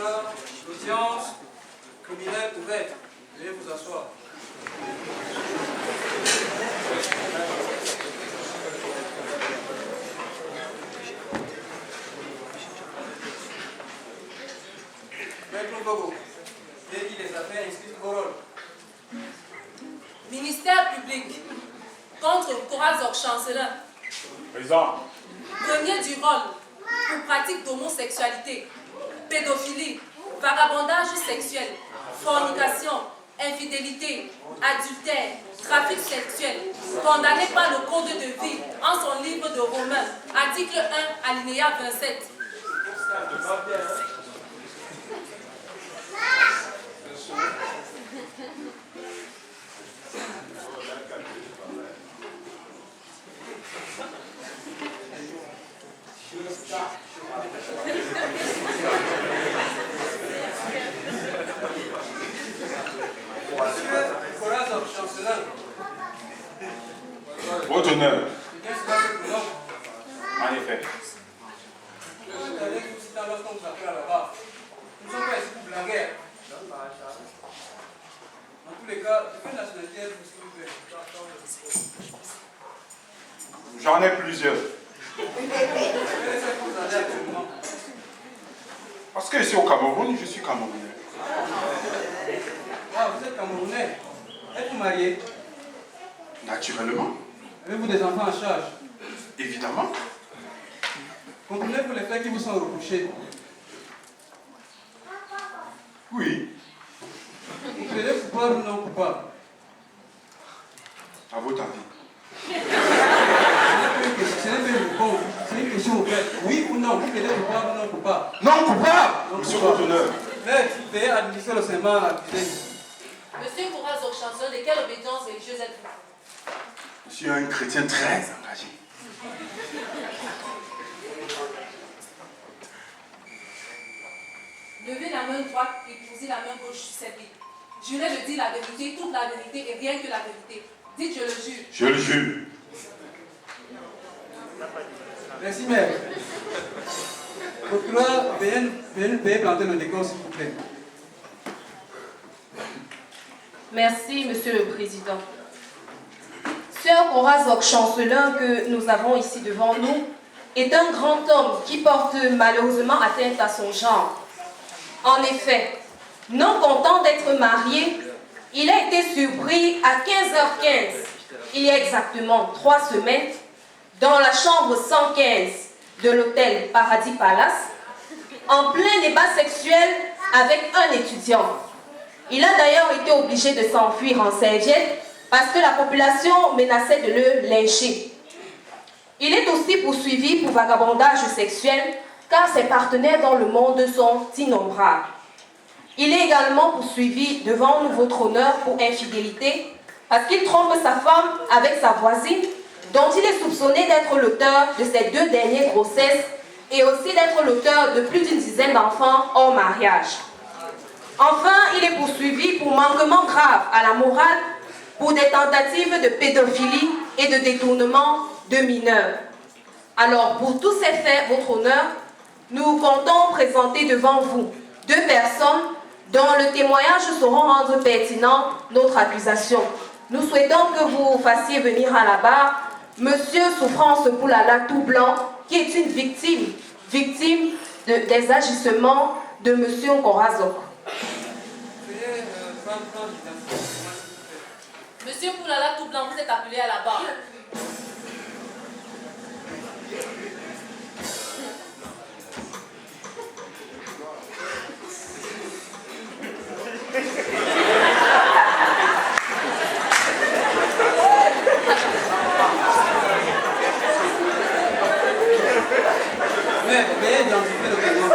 procureur, l'audience criminelle ouverte. Veuillez vous asseoir. Maître Gogo, délit les affaires inscrites au rôle. Ministère public contre Corazok Chancellor. Présent. Premier du rôle pour pratique d'homosexualité, pédophilie, vagabondage sexuel, fornication, infidélité, adultère, trafic sexuel, condamné par le Code de vie en son livre de Romains, article 1, alinéa 27. Monsieur Corazok Chancellor. Votre honneur. C'est bien cela que nous avons. En effet. Je vous allez vous citer lorsqu'on vous appelle à la barre. Nous ne sommes pas ici pour blaguer. Dans tous les cas, de quelle nationalité êtes-vous, s'il vous plaît? J'en ai plusieurs. Quelle est celle que vous avez actuellement? Parce que ici au Cameroun, je suis Camerounais. Ah, vous êtes Camerounais. Êtes-vous marié? Naturellement. Avez-vous des enfants en charge? Évidemment. Comprenez-vous les faits qui vous sont reprochés? Oui. Vous plaidez coupable ou non coupable? À votre avis. Ce n'est pas une réponse, c'est une question ouverte. Oui ou non, vous plaidez coupable ou non coupable? Non coupable. Non Monsieur coupable. votre honneur. Maître, veuillez administrer le serment à l'accusé. Monsieur Corazok Chancellor, de quelle obédience religieuse êtes-vous? Je suis un chrétien très engagé. Levez la main droite et posez la main gauche sur cette Bible. Jurez de dire la vérité, toute la vérité et rien que la vérité. Dites je le jure. Je le jure. Merci, maître. Procureur, veuillez planter le décor, s'il vous plaît. Merci, Monsieur le Président. Sir Corazok Chancellor, que nous avons ici devant nous, est un grand homme qui porte malheureusement atteinte à son genre. En effet, non content d'être marié, il a été surpris à 15h15, il y a exactement 3 semaines, dans la chambre 115 de l'hôtel Paradis Palace, en plein débat sexuel avec un étudiant. Il a d'ailleurs été obligé de s'enfuir en serviette parce que la population menaçait de le lyncher. Il est aussi poursuivi pour vagabondage sexuel car ses partenaires dans le monde sont innombrables. Il est également poursuivi devant nous, votre honneur, pour infidélité parce qu'il trompe sa femme avec sa voisine dont il est soupçonné d'être l'auteur de ces 2 dernières grossesses et aussi d'être l'auteur de plus d'une dizaine d'enfants hors mariage. Enfin, il est poursuivi pour manquement grave à la morale, pour des tentatives de pédophilie et de détournement de mineurs. Alors, pour tous ces faits, votre honneur, nous comptons présenter devant vous 2 personnes dont le témoignage sauront rendre pertinent notre accusation. Nous souhaitons que vous fassiez venir à la barre Monsieur Souffrance Poulala tout blanc, qui est une victime des agissements de Monsieur Corazok. Monsieur Poulala tout blanc, vous êtes appelé à la barre. Mais veuillez identifier le témoin.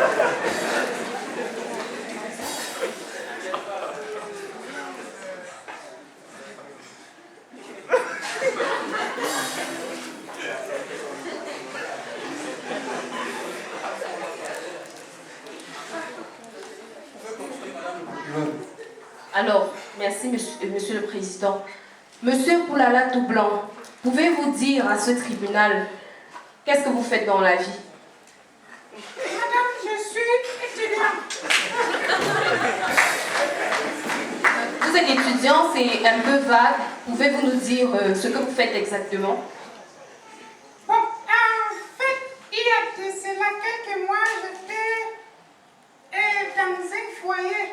Alors, merci monsieur le Président. Monsieur Poulala tout blanc, pouvez-vous dire à ce tribunal qu'est-ce que vous faites dans la vie? Madame, je suis étudiante. Vous êtes étudiant, c'est un peu vague. Pouvez-vous nous dire ce que vous faites exactement? Bon, en fait, il y a de cela quelques mois, j'étais dans un foyer,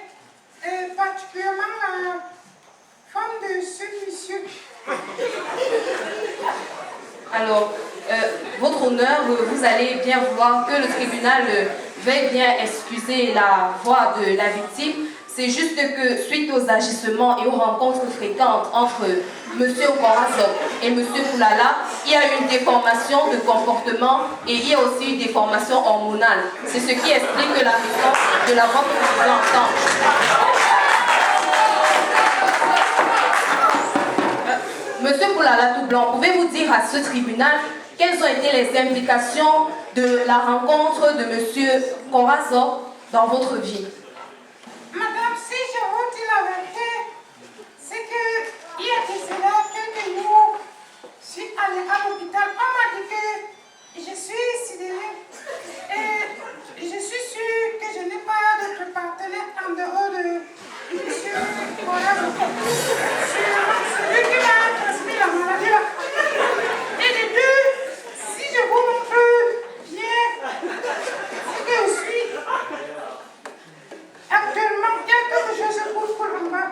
particulièrement la femme de ce monsieur. Alors, votre honneur, vous allez bien vouloir que le tribunal veuille bien excuser la voix de la victime. C'est juste que suite aux agissements et aux rencontres fréquentes entre M. Okoraso et M. Poulala, il y a une déformation de comportement et il y a aussi une déformation hormonale. C'est ce qui explique la raison de la voix que vous pouvez entendre. Monsieur Poulala tout blanc, pouvez-vous dire à ce tribunal quelles ont été les implications de la rencontre de M. Koraso dans votre vie? Madame, si je vous dis la vérité, c'est qu'il y a de cela quelques jours, je suis allée à l'hôpital. On m'a dit que je suis sidérée et je suis sûre que je n'ai pas d'autre partenaire en dehors de M. Koraso. Celui qui m'a transmis la maladie là. Et de deux, si je vous montre bien ce que je suis, actuellement, il y a quelque chose qui coule pour en bas.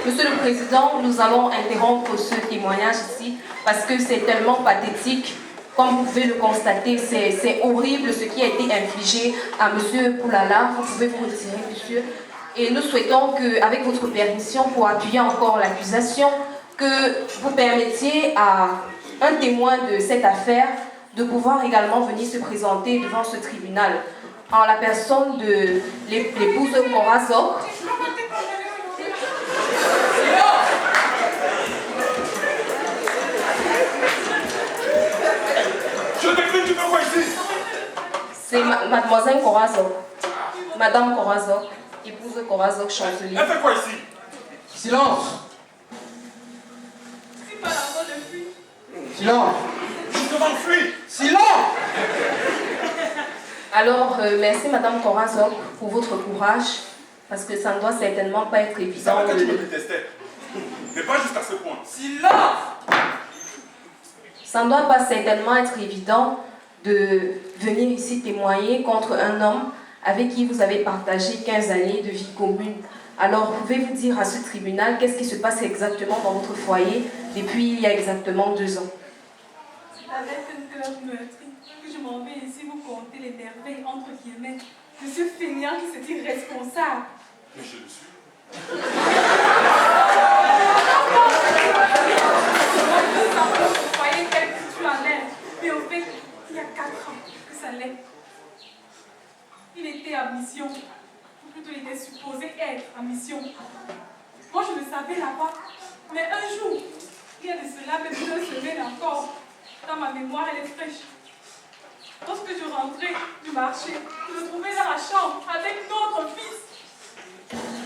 Monsieur le Président, nous allons interrompre ce témoignage ici parce que c'est tellement pathétique. Comme vous pouvez le constater, c'est horrible ce qui a été infligé à M. Poulala. Vous pouvez vous retirer, monsieur. Et nous souhaitons qu'avec votre permission, pour appuyer encore l'accusation, que vous permettiez à un témoin de cette affaire de pouvoir également venir se présenter devant ce tribunal en la personne de l'épouse Koraso. Je t'écris, tu me vois ici. C'est mademoiselle Koraso, madame Koraso, épouse Koraso chancelier. Elle fait quoi ici? Silence! Si pas l'argent de fuir. Silence! Je m'enfuis. Silence! Alors, merci madame Koraso pour votre courage, parce que ça ne doit certainement pas être Ça évident. va que tu me détestais. Mais pas jusqu'à ce point. Silence! Ça ne doit pas certainement être évident de venir ici témoigner contre un homme avec qui vous avez partagé 15 années de vie commune. Alors, pouvez-vous dire à ce tribunal qu'est-ce qui se passe exactement dans votre foyer depuis il y a exactement 2 ans? C'est avec un cœur meurtri que je m'en vais ici vous conter les merveilles entre guillemets de ce fainéant qui se dit responsable. Mais je le suis. Vous voyez quelle culture en l'air, mais au fait, il y a 4 ans que ça l'est. Il était en mission, ou plutôt il était supposé être en mission. Moi je le savais là-bas, mais un jour, il y a de cela même 2 semaines encore, dans ma mémoire elle est fraîche. Lorsque je rentrais du marché, je me trouvais dans la chambre avec notre fils.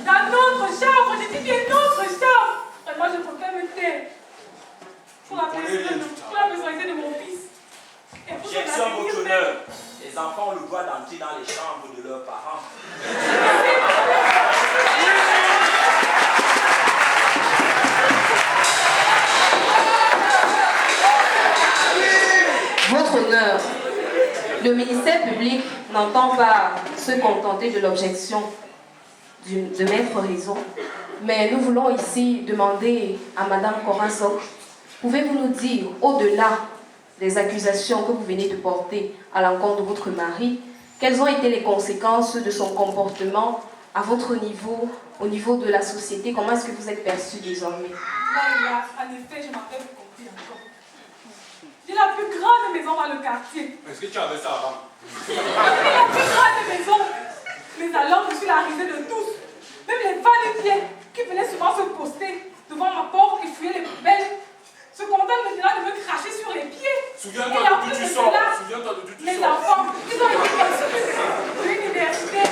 Dans notre chambre, j'ai dit bien notre chambre. Et moi je préfère me taire. Pour la personnalité de mon fils. Et pour son Objection, avenir votre même. honneur. Les enfants ont le droit d'entrer dans les chambres de leurs parents. Votre honneur, le ministère public n'entend pas se contenter de l'objection de maître raison, mais nous voulons ici demander à madame Koraso, pouvez-vous nous dire, au-delà des accusations que vous venez de porter à l'encontre de votre mari, quelles ont été les conséquences de son comportement à votre niveau, au niveau de la société? Comment est-ce que vous êtes perçu désormais? Là, en effet, je m'appelle compris encore. J'ai la plus grande maison dans le quartier. Est-ce que tu avais ça avant? J'ai la plus grande maison. Mais alors, je suis la risée de tous. Même les va-et-vient qui venaient souvent se poster devant ma porte et fouiller les poubelles se contentent maintenant de me cracher sur les pieds. Souviens-toi Et en de d'où plus tu de sors. cela, Souviens-toi de d'où tu mes sors. enfants, ils ont été exclus de l'université,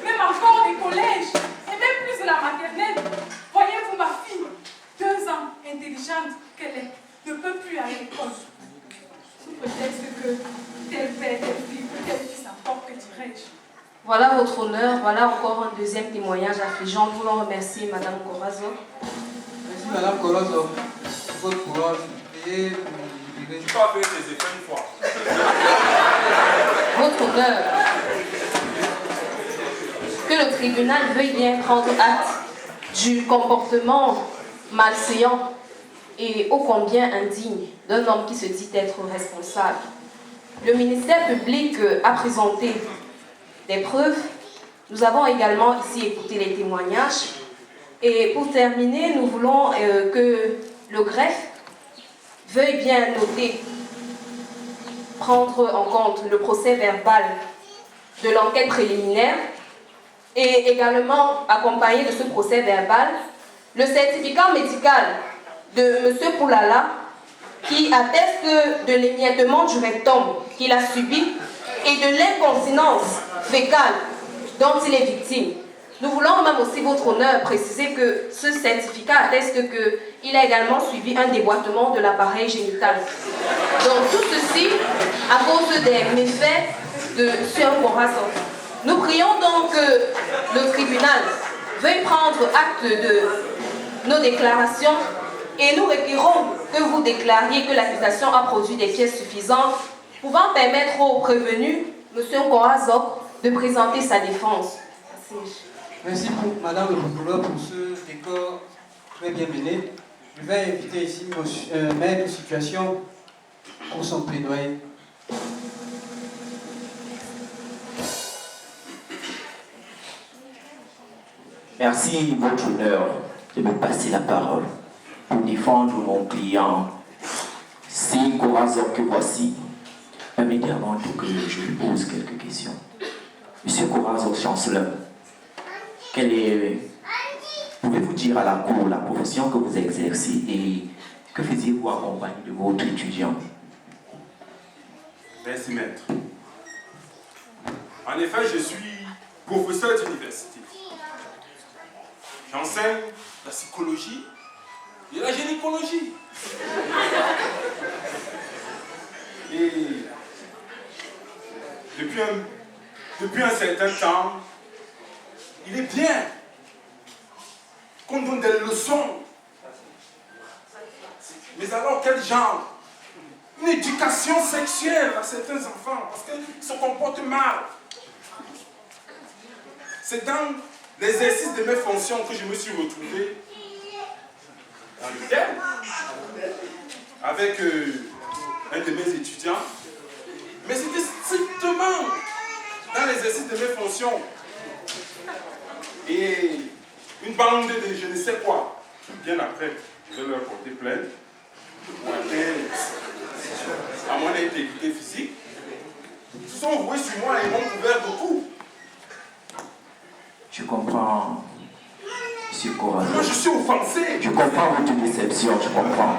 même encore des collèges, et même plus de la maternelle. Voyez-vous ma fille, 2 ans, intelligente qu'elle est, ne peut plus aller à l'école. sous prétexte que tel père, tel fille, tel fils importe, que dirais-je. Voilà votre honneur, voilà encore un deuxième témoignage affligeant. Nous voulons remercier Madame Corazon. Merci Madame Colosso. Votre courage, priez pour nous libérer. Tu vas faire tes effets une fois. Votre honneur, que le tribunal veuille bien prendre acte du comportement malséant et ô combien indigne d'un homme qui se dit être responsable. Le ministère public a présenté des preuves. Nous avons également ici écouté les témoignages. Et pour terminer, nous voulons que le greffe veuille bien noter, prendre en compte le procès verbal de l'enquête préliminaire et également accompagné de ce procès verbal le certificat médical de M. Poulala qui atteste de l'émiettement du rectum qu'il a subi et de l'incontinence fécale dont il est victime. Nous voulons même aussi, votre honneur, préciser que ce certificat atteste qu'il a également suivi un déboîtement de l'appareil génital. Donc tout ceci à cause des méfaits de Sœur Corazon. Nous prions donc que le tribunal veuille prendre acte de nos déclarations et nous requérons que vous déclariez que l'accusation a produit des pièces suffisantes pouvant permettre au prévenu, M. Corazon, de présenter sa défense. Merci. Merci pour Madame le procureur pour ce décor très bien mené. Je vais inviter ici maître de situation pour son plaidoyer. Merci, votre honneur, de me passer la parole pour défendre mon client. C'est Corazon que voici. Permettez avant tout que je lui pose quelques questions. Monsieur Corazon, chancelleur, pouvez-vous dire à la cour la profession que vous exercez et que faisiez-vous en compagnie de votre étudiant? Merci, maître. En effet, je suis professeur d'université. J'enseigne la psychologie et la gynécologie. Et depuis un certain temps, il est bien qu'on donne des leçons. Mais alors, quel genre? Une éducation sexuelle à certains enfants, parce qu'ils se comportent mal. C'est dans l'exercice de mes fonctions que je me suis retrouvé dans le thème avec un de mes étudiants. Mais c'était strictement dans l'exercice de mes fonctions. Et une bande de je ne sais quoi, bien après, je vais leur porter plainte. À mon intégrité physique, ils se sont voués sur moi et m'ont couvert de coups. Je comprends, monsieur Corazon. Moi, je suis offensé. Je comprends votre déception, je comprends.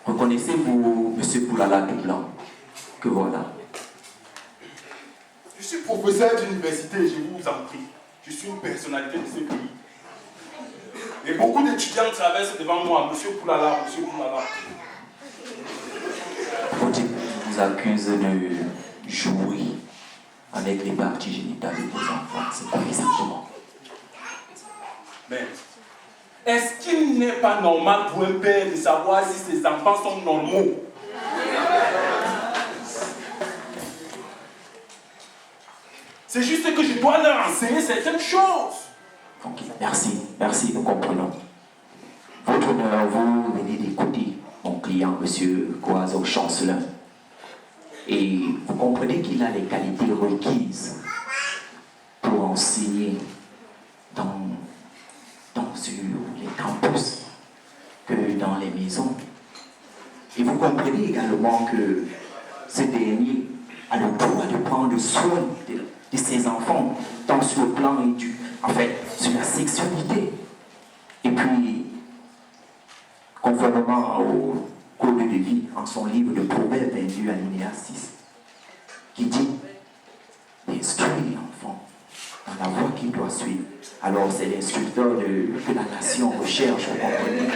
Reconnaissez-vous, monsieur Poulala Dublanc, que voilà. Je suis professeur d'université, je vous en prie. Je suis une personnalité de ce pays. Et beaucoup d'étudiants traversent devant moi, monsieur Poulala. Votre épouse vous accuse de jouer avec les parties génitales de vos enfants. C'est quoi exactement? Mais, est-ce qu'il n'est pas normal pour un père de savoir si ses enfants sont normaux? C'est juste que je dois leur enseigner certaines choses. Ok, merci, nous comprenons. Votre honneur, vous venez d'écouter mon client, monsieur Corazon Chancelin. Et vous comprenez qu'il a les qualités requises pour enseigner sur les campus que dans les maisons. Et vous comprenez également que ce dernier a le droit de prendre soin de ses enfants, tant sur le plan sur la sexualité. Et puis, conformément au code de vie, en son livre de Proverbes 22 alinéa 6, qui dit d'instruire l'enfant dans la voie qu'il doit suivre. Alors c'est l'instructeur que la nation recherche, vous comprenez?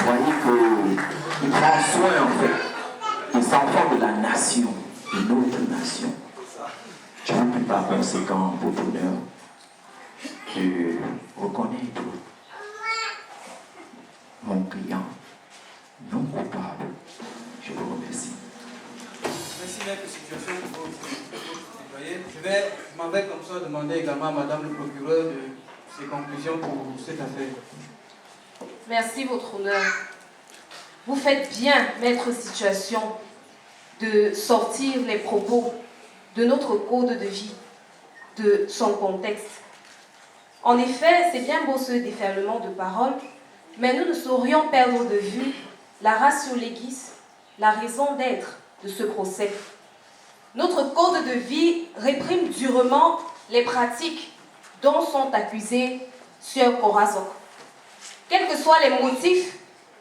Vous voyez qu'il prend soin en fait des enfants de la nation, de notre nation. Je vous prie par conséquent, votre honneur, de reconnaître mon client non coupable. Je vous remercie. Merci, maître, situation pour vos citoyens. Je m'en vais comme ça demander également à madame le procureur de ses conclusions pour cette affaire. Merci, votre honneur. Vous faites bien, maître situation, de sortir les propos de notre code de vie, de son contexte. En effet, c'est bien beau ce déferlement de paroles, mais nous ne saurions perdre de vue la ratio legis, la raison d'être de ce procès. Notre code de vie réprime durement les pratiques dont sont accusés Sieur Corazon. Quels que soient les motifs,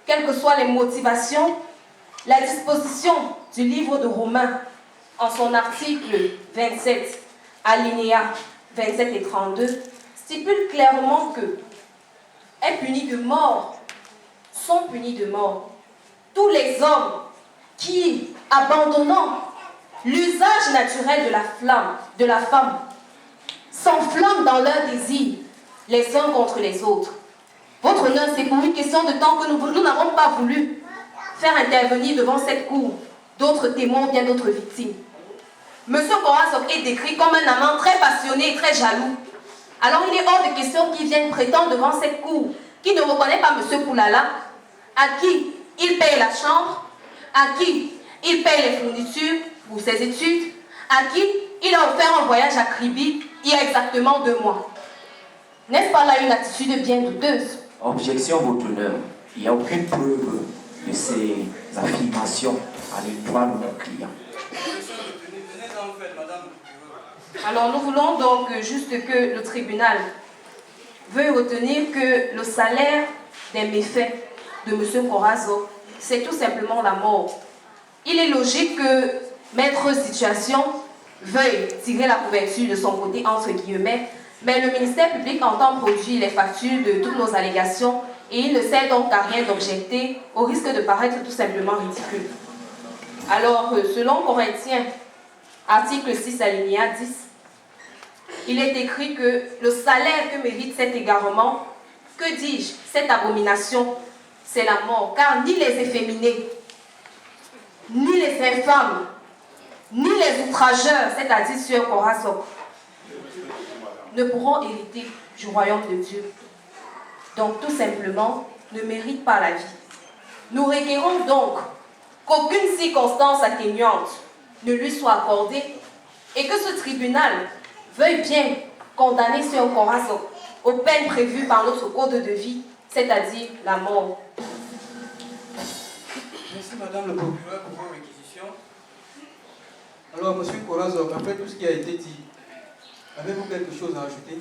quelles que soient les motivations, la disposition du livre de Romains, en son article 27, alinéa 27 et 32, stipule clairement que est puni de mort, sont punis de mort tous les hommes qui, abandonnant l'usage naturel de la femme, s'enflamment dans leur désir les uns contre les autres. Votre honneur, c'est pour une question de temps que nous n'avons pas voulu faire intervenir devant cette cour d'autres témoins ou bien d'autres victimes. Monsieur Corazon est décrit comme un amant très passionné et très jaloux. Alors il est hors de question qu'il vienne prétendre devant cette cour qui ne reconnaît pas Monsieur Poulala, à qui il paye la chambre, à qui il paye les fournitures pour ses études, à qui il a offert un voyage à Kribi il y a exactement 2 mois. N'est-ce pas là une attitude bien douteuse? Objection, votre honneur. Il n'y a aucune preuve de ces affirmations à l'endroit de mon client. Alors nous voulons donc juste que le tribunal veuille retenir que le salaire des méfaits de M. Corazon, c'est tout simplement la mort. Il est logique que maître situation veuille tirer la couverture de son côté entre guillemets, mais le ministère public entend produire les factures de toutes nos allégations et il ne sert donc à rien d'objecter au risque de paraître tout simplement ridicule. Alors, selon Corinthiens, article 6 alinéa 10, il est écrit que le salaire que mérite cet égarement, que dis-je, cette abomination, c'est la mort, car ni les efféminés, ni les infâmes, ni les outrageurs, c'est-à-dire Sieur Corazon, ne pourront hériter du royaume de Dieu. Donc tout simplement, ne méritent pas la vie. Nous requérons donc qu'aucune circonstance atténuante ne lui soit accordée et que ce tribunal veuille bien condamner Sieur Corazon aux peines prévues par notre code de vie, c'est-à-dire la mort. Merci madame le procureur pour vos réquisitions. Alors monsieur Corazon, après tout ce qui a été dit, avez-vous quelque chose à ajouter?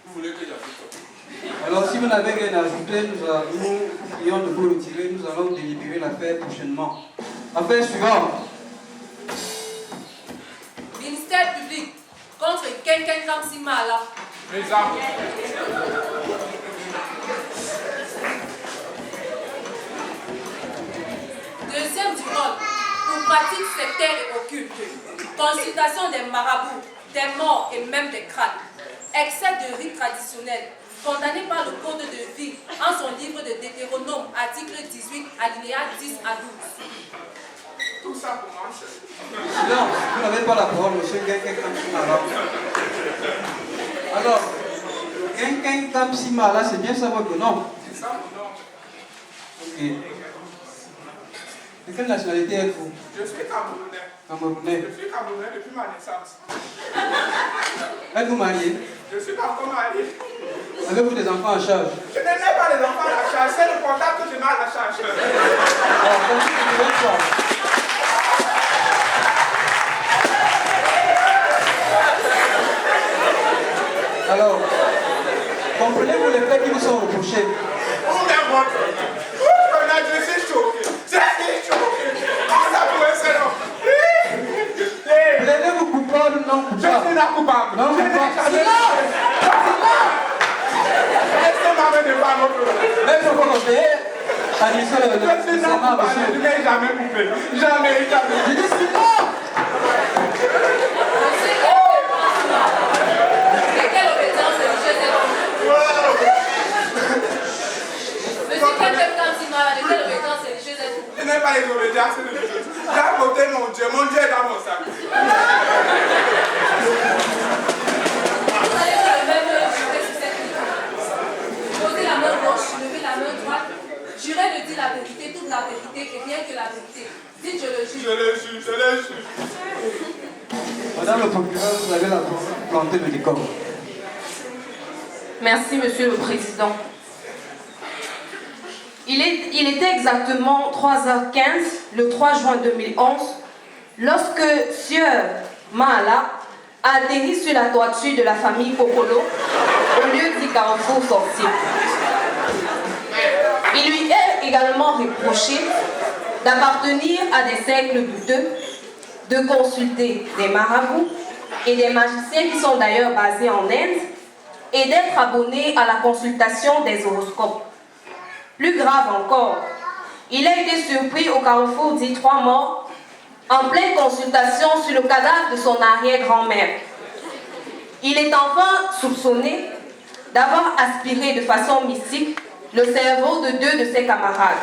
Vous voulez que j'ajoute? Alors si vous n'avez rien à ajouter, nous prions de vous retirer, nous allons délibérer l'affaire prochainement. Affaire suivante. Ministère public contre Kenken Kamsimala. Présent. Deuxième du rôle, pour pratiques sectaires et occultes, consultation des marabouts, des morts et même des crânes, excès de rites traditionnels, condamné par le Code de vie en son livre de Deutéronome, article 18, alinéa 10 à 12. Tout ça commence. Silence, vous n'avez pas la parole, monsieur Genken Kamsimala. Alors, Genken Kamsimala, c'est bien ça votre nom? C'est ça mon nom. Ok. De quelle nationalité êtes-vous? Je suis Camerounais. Camerounais. Je suis Camerounais depuis ma naissance. Êtes-vous marié? Je suis pas encore marié. Avez-vous des enfants à charge? Je n'ai même pas les enfants à la charge, c'est le comptable que je mets à la charge. Alors, continuez l'histoire. Alors, comprenez-vous les faits qui vous sont reprochés? Oh mais bon, je suis choqué. Je suis choqué. Oh ça pourrait être long. Plaidez-vous coupable non Je suis là coupable. Non, Je n'ai coupable. jamais laissez ma main de pas mon problème. Même si vous conseillez, administrer le Je suis là serment, coupable. Je monsieur. n'ai jamais coupé. Jamais. Je dis silence. De quelle obédience religieuse Monsieur Kekem Kamsimara, de quelle obédience religieuse êtes-vous? Je n'ai pas les obédiences religieuses. J'ai apporté mon Dieu. Mon Dieu est dans mon sac. Vous allez vous lever jurer sur cette ligne. Posez la main gauche, levez la main droite. Jurez de dire la vérité, toute la vérité et rien que la vérité. Dites je le jure. Je le jure, je le jure. Madame le procureur, vous avez la planté le décor. Merci, Monsieur le Président. Il était exactement 3h15, le 3 juin 2011, lorsque Sieur Mahala a atterri sur la toiture de la famille Kokolo, au lieu du carrefour sorcier. Il lui est également reproché d'appartenir à des cercles douteux, de consulter des marabouts et des magiciens qui sont d'ailleurs basés en Inde, et d'être abonné à la consultation des horoscopes. Plus grave encore, il a été surpris au carrefour dit 3 morts, en pleine consultation sur le cadavre de son arrière-grand-mère. Il est enfin soupçonné d'avoir aspiré de façon mystique le cerveau de 2 de ses camarades,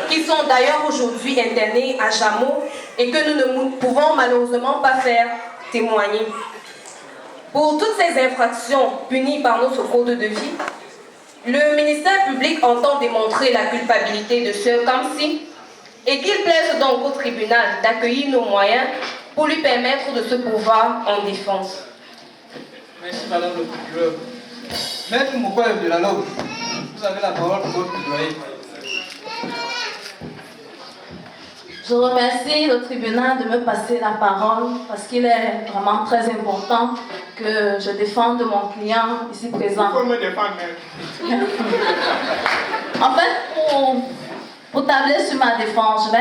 qui sont d'ailleurs aujourd'hui internés à Jameau et que nous ne pouvons malheureusement pas faire témoigner. Pour toutes ces infractions punies par notre code de vie, le ministère public entend démontrer la culpabilité de Sœur Kamsi et qu'il plaise donc au tribunal d'accueillir nos moyens pour lui permettre de se pourvoir en défense. Merci, Madame le procureur. Maître Moukweb de la Lobe, vous avez la parole pour votre plaidoyer. Je remercie le tribunal de me passer la parole parce qu'il est vraiment très important que je défende mon client ici présent. Il faut me défendre. En fait, pour tabler sur ma défense,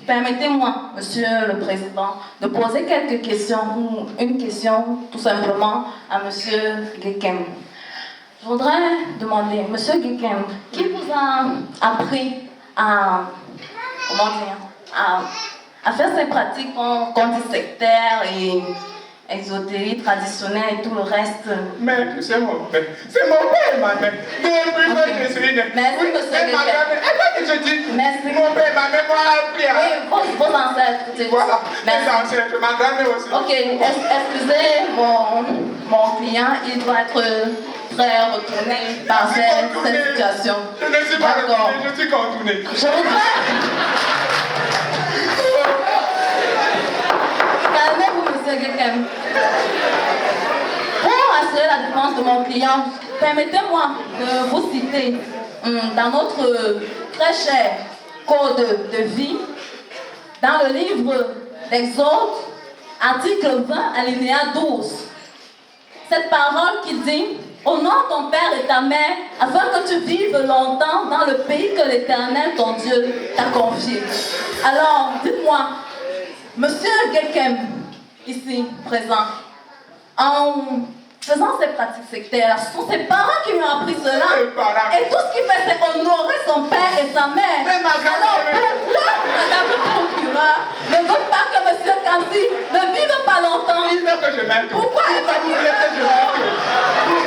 permettez-moi, Monsieur le Président, de poser quelques questions, ou une question tout simplement à Monsieur Gekem. Je voudrais demander, Monsieur Gekem, qui vous a appris à, à faire ces pratiques qu'on dit sectaires et exotériques, traditionnelles et tout le reste? Mais c'est mon père. C'est mon père, ma mère. Depuis que je suis né. Merci, monsieur Gekem. Est-ce que je dis? Merci. Mon père, ma mère m'a appris à... Oui, vos ancêtres. Voilà, Merci. mes ancêtres, ma grand-mère aussi. Ok, excusez mon client, il doit être très retourné par cette situation. Je ne suis pas D'accord. retourné, je suis contourné. Je voudrais... Calmez-vous, monsieur Gekem. Pour assurer la défense de mon client, permettez-moi de vous citer dans notre très cher code de vie, dans le livre d'Exode, article 20, alinéa 12. Cette parole qui dit: honore ton père et ta mère, afin que tu vives longtemps dans le pays que l'Éternel, ton Dieu, t'a confié. Alors, dites-moi, monsieur Gekem, ici présent, en faisant ces pratiques sectaires, ce sont ses parents qui lui ont appris cela. Et tout ce qu'il fait, c'est honorer son père et sa mère. Alors, pourquoi madame le procureur ne veut pas que monsieur Kamsi ne vive pas longtemps? Il veut que je m'aide. Pourquoi il veut que je m'aide?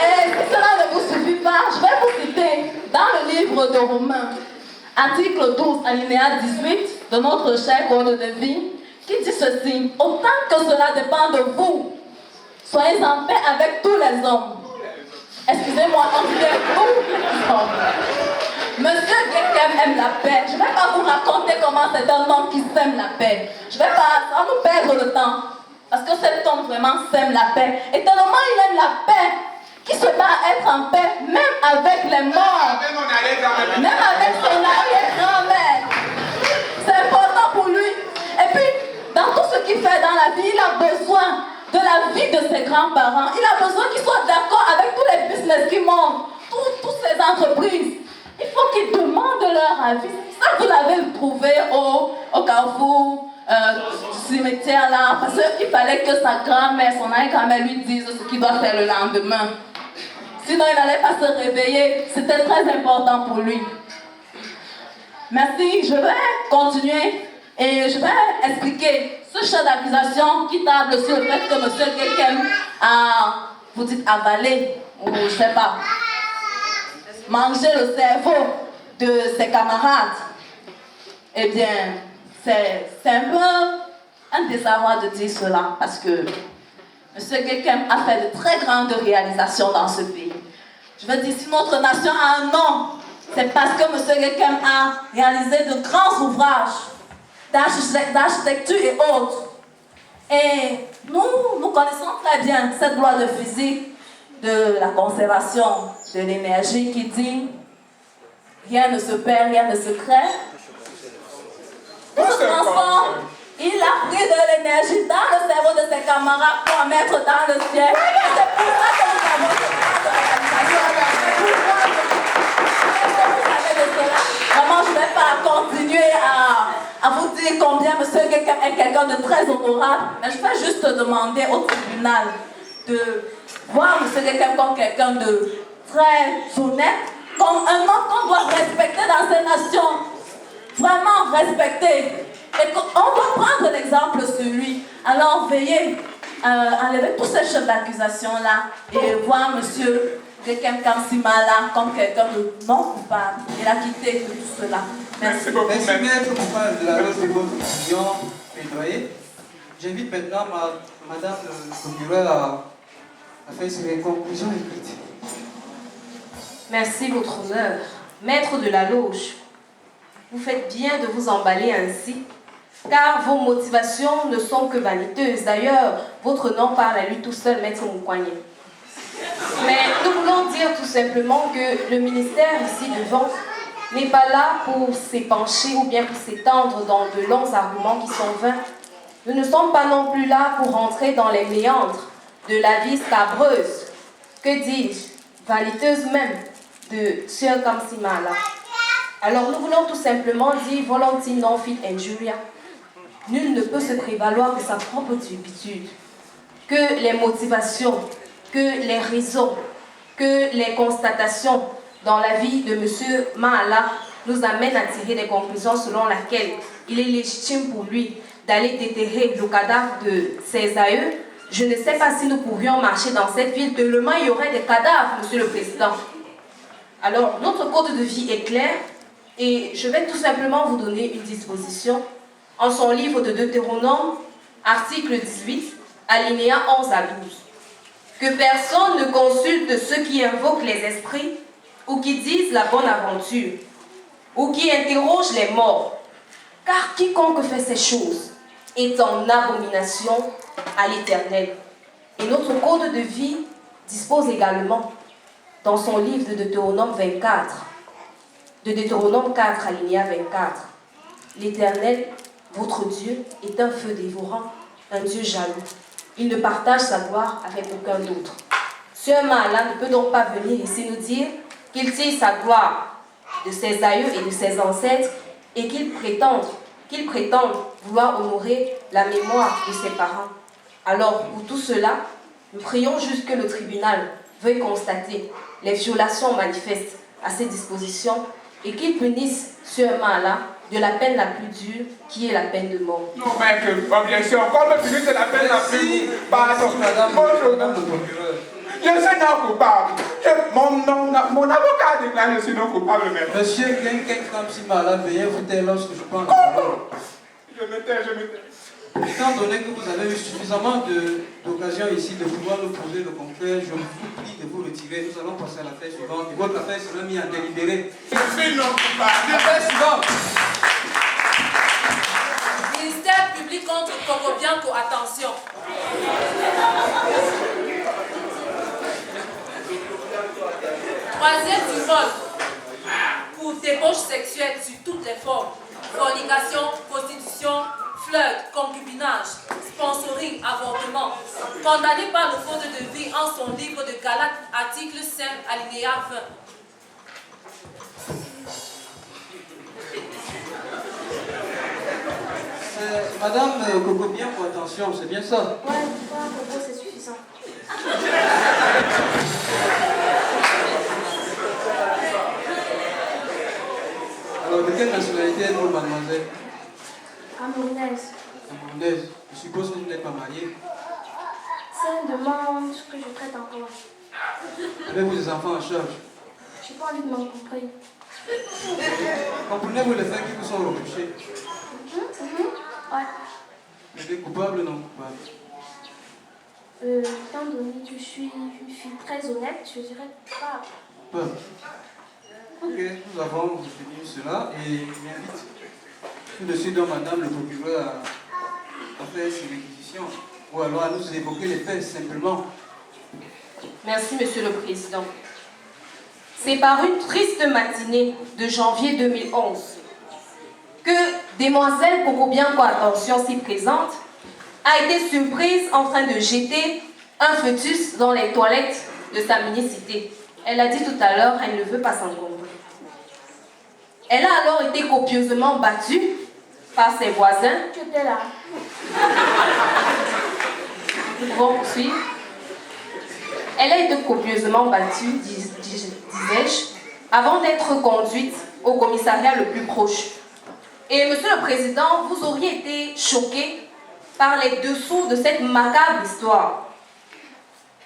Et si cela ne vous suffit pas, je vais vous citer dans le livre de Romains, article 12, alinéa 18 de notre cher code de vie, qui dit ceci: autant que cela dépend de vous, soyez en paix avec tous les hommes. Excusez-moi, on dirait tous les hommes. Monsieur Gekem aime la paix. Je ne vais pas vous raconter comment c'est un homme qui sème la paix. Je ne vais pas, sans nous perdre le temps. Parce que cet homme vraiment sème la paix. Et tellement il aime la paix, qu'il se bat à être en paix, même avec les morts. Même avec son arrière-grand-mère. C'est important pour lui. Et puis, dans tout ce qu'il fait dans la vie, il a besoin de la vie de ses grands-parents. Il a besoin qu'ils soient d'accord avec tous les business qui montent, toutes ces entreprises. Il faut qu'ils demandent leur avis. Ça, vous l'avez trouvé au carrefour, du cimetière là, parce qu'il fallait que sa grand-mère, son arrière-grand-mère lui dise ce qu'il doit faire le lendemain. Sinon, il n'allait pas se réveiller. C'était très important pour lui. Merci. Je vais continuer et je vais expliquer ce chef d'accusation qui table sur le fait que M. Kekem a, vous dites, avalé, ou je ne sais pas, mangé le cerveau de ses camarades. Eh bien, c'est un peu un désarroi de dire cela parce que M. Kekem a fait de très grandes réalisations dans ce pays. Je veux dire, si notre nation a un nom, c'est parce que M. Kekem a réalisé de grands ouvrages d'architecture et autres. Et nous connaissons très bien cette loi de physique de la conservation de l'énergie qui dit rien ne se perd, rien ne se crée. Tout se transforme. Il a pris de l'énergie dans le cerveau de ses camarades pour en mettre dans le ciel. C'est pour ça que nous avons ce plan de réalisation. Vraiment, je ne vais pas continuer à vous dire combien M. Kekem est quelqu'un de très honorable, mais je vais juste demander au tribunal de voir M. Kekem comme quelqu'un de très honnête, comme un homme qu'on doit respecter dans ces nations. Vraiment respecter. Et on doit prendre l'exemple sur lui. Alors veillez à enlever tous ces chefs d'accusation-là et voir M. Kekem Kamsimala comme quelqu'un de non coupable et l'acquitter de tout cela. Merci beaucoup. Merci maître pour parler de la liste de votre décision plaidoyer. J'invite maintenant madame le procureur à faire ses conclusions écrites. Merci, votre honneur. Maître de la loge, vous faites bien de vous emballer ainsi, car vos motivations ne sont que vaniteuses. D'ailleurs, votre nom parle à lui tout seul, maître Moukouagné. Mais nous voulons dire tout simplement que le ministère ici devant n'est pas là pour s'épancher ou bien pour s'étendre dans de longs arguments qui sont vains. Nous ne sommes pas non plus là pour rentrer dans les méandres de la vie scabreuse, que dis-je, vaniteuse même, de Sir Kamsimala. Alors nous voulons tout simplement dire volonté non fit injuria. Nul ne peut se prévaloir de sa propre turpitude. Que les motivations, que les raisons, que les constatations dans la vie de M. Mahala nous amènent à tirer des conclusions selon lesquelles il est légitime pour lui d'aller déterrer le cadavre de ses aïeux. Je ne sais pas si nous pourrions marcher dans cette ville, tellement il y aurait des cadavres, Monsieur le Président. Alors, notre code de vie est clair et je vais tout simplement vous donner une disposition en son livre de Deutéronome, article 18, alinéa 11 à 12. Que personne ne consulte ceux qui invoquent les esprits ou qui disent la bonne aventure ou qui interrogent les morts, car quiconque fait ces choses est en abomination à l'Éternel. Et notre code de vie dispose également dans son livre de Deutéronome 24, de Deutéronome 4, alinéa 24. L'Éternel, votre Dieu, est un feu dévorant, un Dieu jaloux. Il ne partage sa gloire avec aucun autre. Sir Mahala ne peut donc pas venir ici nous dire qu'il tire sa gloire de ses aïeux et de ses ancêtres et qu'il prétende vouloir honorer la mémoire de ses parents. Alors, pour tout cela, nous prions juste que le tribunal veuille constater les violations manifestes à ces dispositions et qu'il punisse Sir Mahala de la peine la plus dure, qui est la peine de mort. Non, mais objection, comme le public, c'est la peine la plus basse. Madame le procureur. Je suis non coupable. Mon avocat a déclaré que je suis non coupable, mais. Monsieur Kekem Kamsimala, veuillez vous taire lorsque je prends la parole. Je me tais. Étant donné que vous avez eu suffisamment d'occasions ici de pouvoir nous poser le concret, je vous prie de vous retirer. Nous allons passer à l'affaire suivante. Et votre affaire sera mise en délibéré. Je suis non coupable. L'affaire suivante. Ministère public contre Kokobianko, attention. Troisième du vol pour débauche sexuelle sur toutes les formes. Fornication, prostitution, flirt, concubinage, sponsoring, avortement, condamné par le code de vie en son livre de Galates, article 5, alinéa 20. Madame Coco bien pour attention, c'est bien ça? Ouais, Coco, c'est suffisant. Alors, de quelle nationalité êtes-vous, mademoiselle? Camerounaise. Camerounaise. Je suppose que vous n'êtes pas mariée. C'est une demande que je traite encore. Avez-vous des enfants à charge? J'ai pas envie de m'encombrer. Comprenez-vous les faits qui vous sont reprochés? Ouais. Vous êtes coupable ou non coupable? Étant donné que je suis une fille très honnête, je dirais pas. Coupable. Ok, nous avons retenu cela et bien vite. Tout de suite, donc, madame le procureur a fait ses réquisitions. Ou alors à nous évoquer les faits simplement. Merci, Monsieur le Président. C'est par une triste matinée de janvier 2011 que Demoiselle Cocobianco, attention si présente, a été surprise en train de jeter un fœtus dans les toilettes de sa mini-cité. Elle a dit tout à l'heure, elle ne veut pas s'encombrer. Elle a alors été copieusement battue par ses voisins. Tu étais là. Nous pouvons poursuivre. Elle a été copieusement battue, disais-je, avant d'être conduite au commissariat le plus proche. Et Monsieur le Président, vous auriez été choqué par les dessous de cette macabre histoire.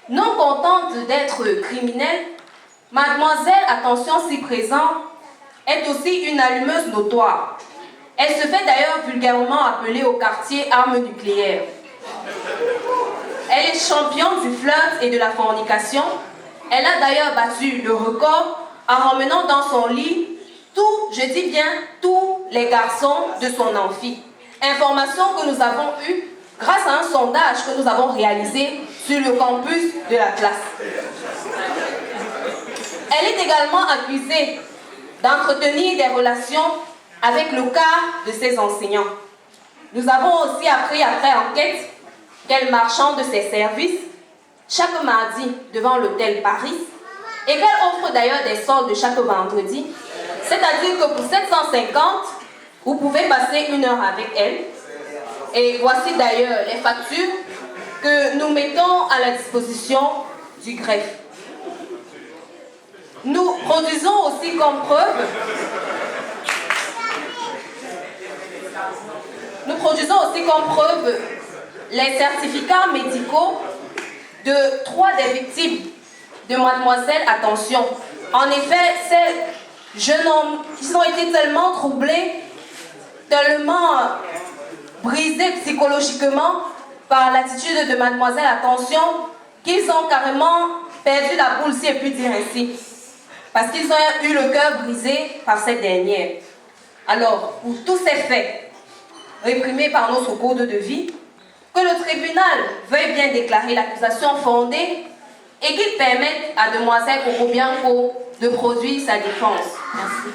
Non contente d'être criminelle, Mademoiselle, attention si présent, est aussi une allumeuse notoire. Elle se fait d'ailleurs vulgairement appeler au quartier arme nucléaire. Elle est championne du flirt et de la fornication. Elle a d'ailleurs battu le record en emmenant dans son lit tous, je dis bien tous les garçons de son amphi. Information que nous avons eue grâce à un sondage que nous avons réalisé sur le campus de la classe. Elle est également accusée d'entretenir des relations avec le quart de ses enseignants. Nous avons aussi appris après enquête qu'elle marchande ses services chaque mardi devant l'hôtel Paris et qu'elle offre d'ailleurs des soldes chaque vendredi. C'est-à-dire que pour 750, vous pouvez passer 1 heure avec elle. Et voici d'ailleurs les factures que nous mettons à la disposition du greffe. Nous produisons aussi comme preuve les certificats médicaux de 3 des victimes de Mademoiselle Attention. En effet, ces jeunes hommes, ils ont été tellement troublés, tellement brisés psychologiquement par l'attitude de Mademoiselle Attention, qu'ils ont carrément perdu la boule, si je puis dire ainsi. Parce qu'ils ont eu le cœur brisé par cette dernière. Alors, pour tous ces faits, réprimés par notre code de vie, que le tribunal veuille bien déclarer l'accusation fondée et qu'il permette à Demoiselle Cocobianco de produire sa défense. Merci.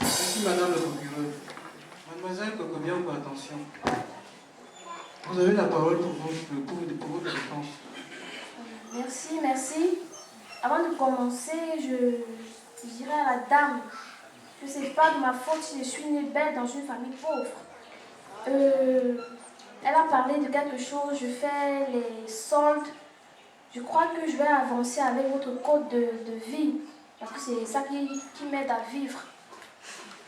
Merci, madame le procureur. Mademoiselle Cocobianco, attention. Vous avez la parole pour votre défense. Merci. Avant de commencer, je dirais à la dame que ce n'est pas de ma faute si je suis née belle dans une famille pauvre. Elle a parlé de quelque chose, je fais les soldes. Je crois que je vais avancer avec votre code de vie, parce que c'est ça qui m'aide à vivre.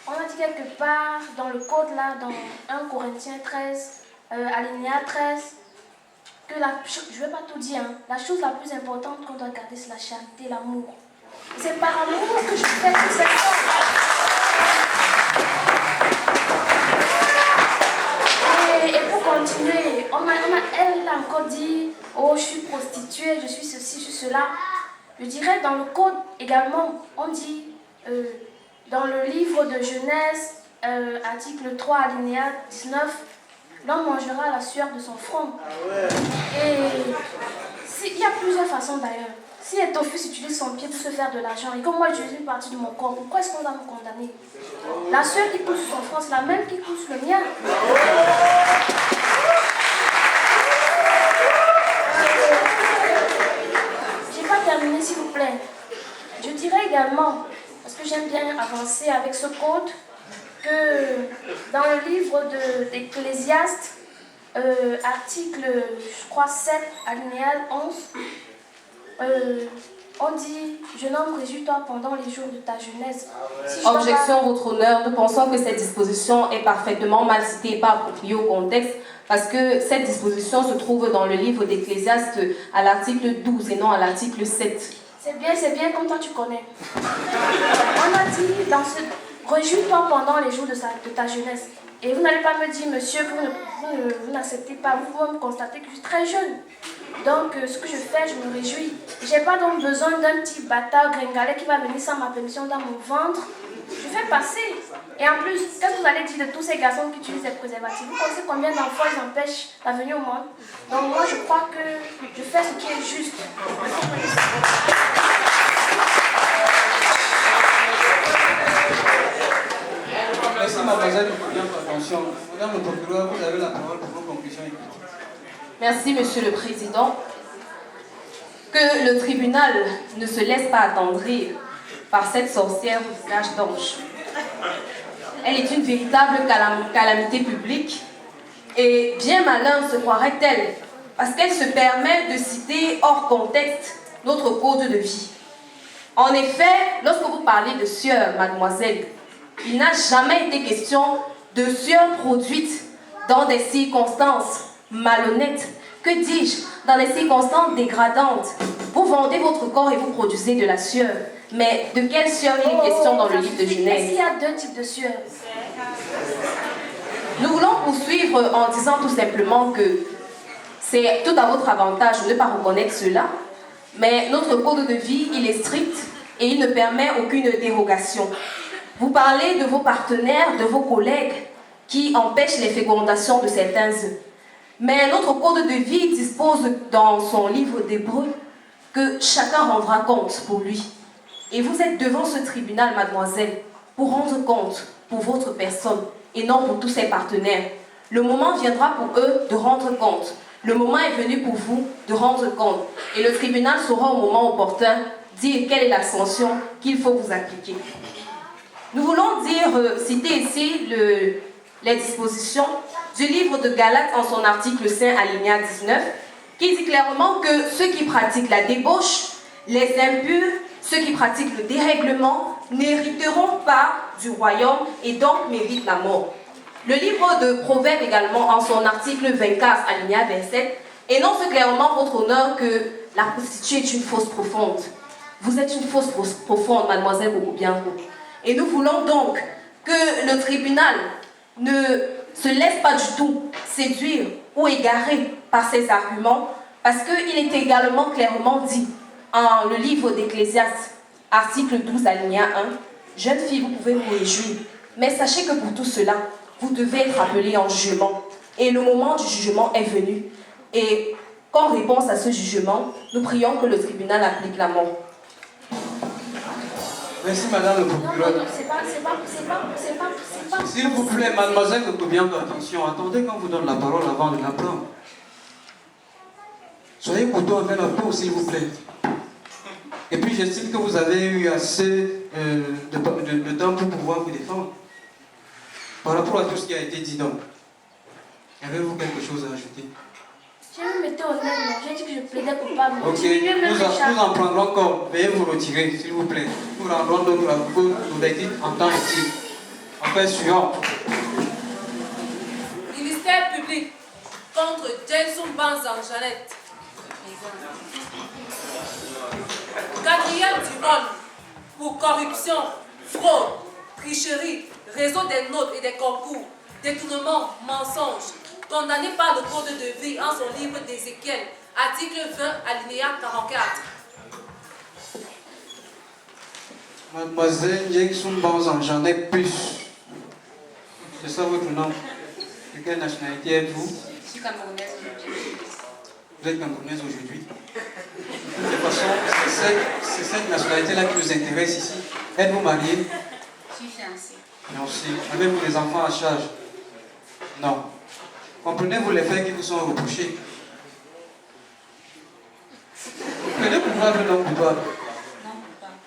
On a dit quelque part dans le code là, dans 1 Corinthiens 13, alinéa 13, que je ne vais pas tout dire, hein, la chose la plus importante qu'on doit garder, c'est la charité, l'amour. C'est par amour que je fais tout cette chose. Et pour continuer, elle a encore dit, oh, je suis prostituée, je suis ceci, je suis cela. Je dirais dans le code également, on dit, dans le livre de Genèse, article 3, alinéa 19, l'homme mangera la sueur de son front. Et il y a plusieurs façons d'ailleurs. Si Étophus utilise son pied pour se faire de l'argent et que moi je suis une partie de mon corps, pourquoi est-ce qu'on va me condamner? La sueur qui coule sur son front, c'est la même qui coule sur le mien. J'ai pas terminé, s'il vous plaît. Je dirais également, parce que j'aime bien avancer avec ce code, que dans le livre d'Ecclésiaste, article, je crois, 7, alinéa 11, on dit, jeune homme, réjouis-toi pendant les jours de ta jeunesse. Si je Objection, votre honneur. Nous pensons que cette disposition est parfaitement mal citée et pas appropriée au contexte, parce que cette disposition se trouve dans le livre d'Ecclésiaste à l'article 12 et non à l'article 7. C'est bien, comme toi tu connais. On a dit dans ce... Réjouis-toi pendant les jours de ta jeunesse. Et vous n'allez pas me dire, monsieur, que vous n'acceptez pas. Vous pouvez me constater que je suis très jeune. Donc, ce que je fais, je me réjouis. Je n'ai pas donc besoin d'un petit bâtard gringalet qui va venir sans ma permission dans mon ventre. Je fais passer. Et en plus, qu'est-ce que vous allez dire de tous ces garçons qui utilisent des préservatifs? Vous pensez combien d'enfants ils empêchent la venue au monde? Donc, moi, je crois que je fais ce qui est juste. Merci mademoiselle pour votre attention. Madame le procureur, vous avez la parole pour vos conclusions. Merci, Monsieur le Président. Que le tribunal ne se laisse pas attendrir par cette sorcière au visage d'ange. Elle est une véritable calamité publique et bien malin se croirait-elle parce qu'elle se permet de citer hors contexte notre code de vie. En effet, lorsque vous parlez de sueur, mademoiselle, il n'a jamais été question de sueur produite dans des circonstances malhonnêtes. Que dis-je? Dans des circonstances dégradantes. Vous vendez votre corps et vous produisez de la sueur. Mais de quelle sueur il est question dans le livre de Genèse? Est-ce qu'il y a deux types de sueur? Nous voulons poursuivre en disant tout simplement que c'est tout à votre avantage de ne pas reconnaître cela. Mais notre code de vie, il est strict et il ne permet aucune dérogation. Vous parlez de vos partenaires, de vos collègues qui empêchent les fécondations de certains œufs. Mais notre code de vie dispose dans son livre d'Hébreux que chacun rendra compte pour lui. Et vous êtes devant ce tribunal, mademoiselle, pour rendre compte pour votre personne et non pour tous ses partenaires. Le moment viendra pour eux de rendre compte. Le moment est venu pour vous de rendre compte. Et le tribunal saura au moment opportun dire quelle est la sanction qu'il faut vous appliquer. Nous voulons citer ici les dispositions du livre de Galates en son article 5, alinéa 19, qui dit clairement que ceux qui pratiquent la débauche, les impurs, ceux qui pratiquent le dérèglement, n'hériteront pas du royaume et donc méritent la mort. Le livre de Proverbes également, en son article 24, alinéa 27, énonce clairement votre honneur que la prostituée est une fosse profonde. Vous êtes une fosse profonde, mademoiselle Bokobiango. Et nous voulons donc que le tribunal ne se laisse pas du tout séduire ou égarer par ces arguments, parce qu'il est également clairement dit en le livre d'Ecclésiaste, article 12, alinéa 1, « Jeune fille, vous pouvez vous réjouir, mais sachez que pour tout cela, vous devez être appelés en jugement. Et le moment du jugement est venu. Et qu'en réponse à ce jugement, nous prions que le tribunal applique la mort. » Merci madame le procureur. Non, c'est pas. S'il vous plaît, mademoiselle Bokobiango, attention, attendez qu'on vous donne la parole avant de la prendre. Soyez courtois envers la peau, s'il vous plaît. Et puis j'estime que vous avez eu assez de temps pour pouvoir vous défendre. Par rapport à tout ce qui a été dit donc, avez-vous quelque chose à ajouter? Je me mettais honnête, j'ai dit que je plaidais coupable. Ok, nous en prendrons encore. Veuillez vous retirer, s'il vous plaît. Nous rendrons donc la cour en temps utile. Affaire suivante. Ministère public contre Jason Banzan Jeannette. Gabriel Duron pour corruption, fraude, tricherie, réseau des notes et des concours, détournement, mensonge, condamné par le code de vie en son livre d'Ézéchiel, article 20, alinéa 44. Mademoiselle Jackson Banzan, j'en ai plus. C'est ça votre nom? De quelle nationalité êtes-vous? Je suis camerounaise aujourd'hui. Vous êtes camerounaise aujourd'hui? De toute façon, c'est cette nationalité-là qui nous intéresse ici. Êtes-vous marié? Je suis fiancée. Fiancé. Avez-vous des enfants à charge? Non. Comprenez-vous les faits qui vous sont reprochés? Plaidez coupable, non coupable?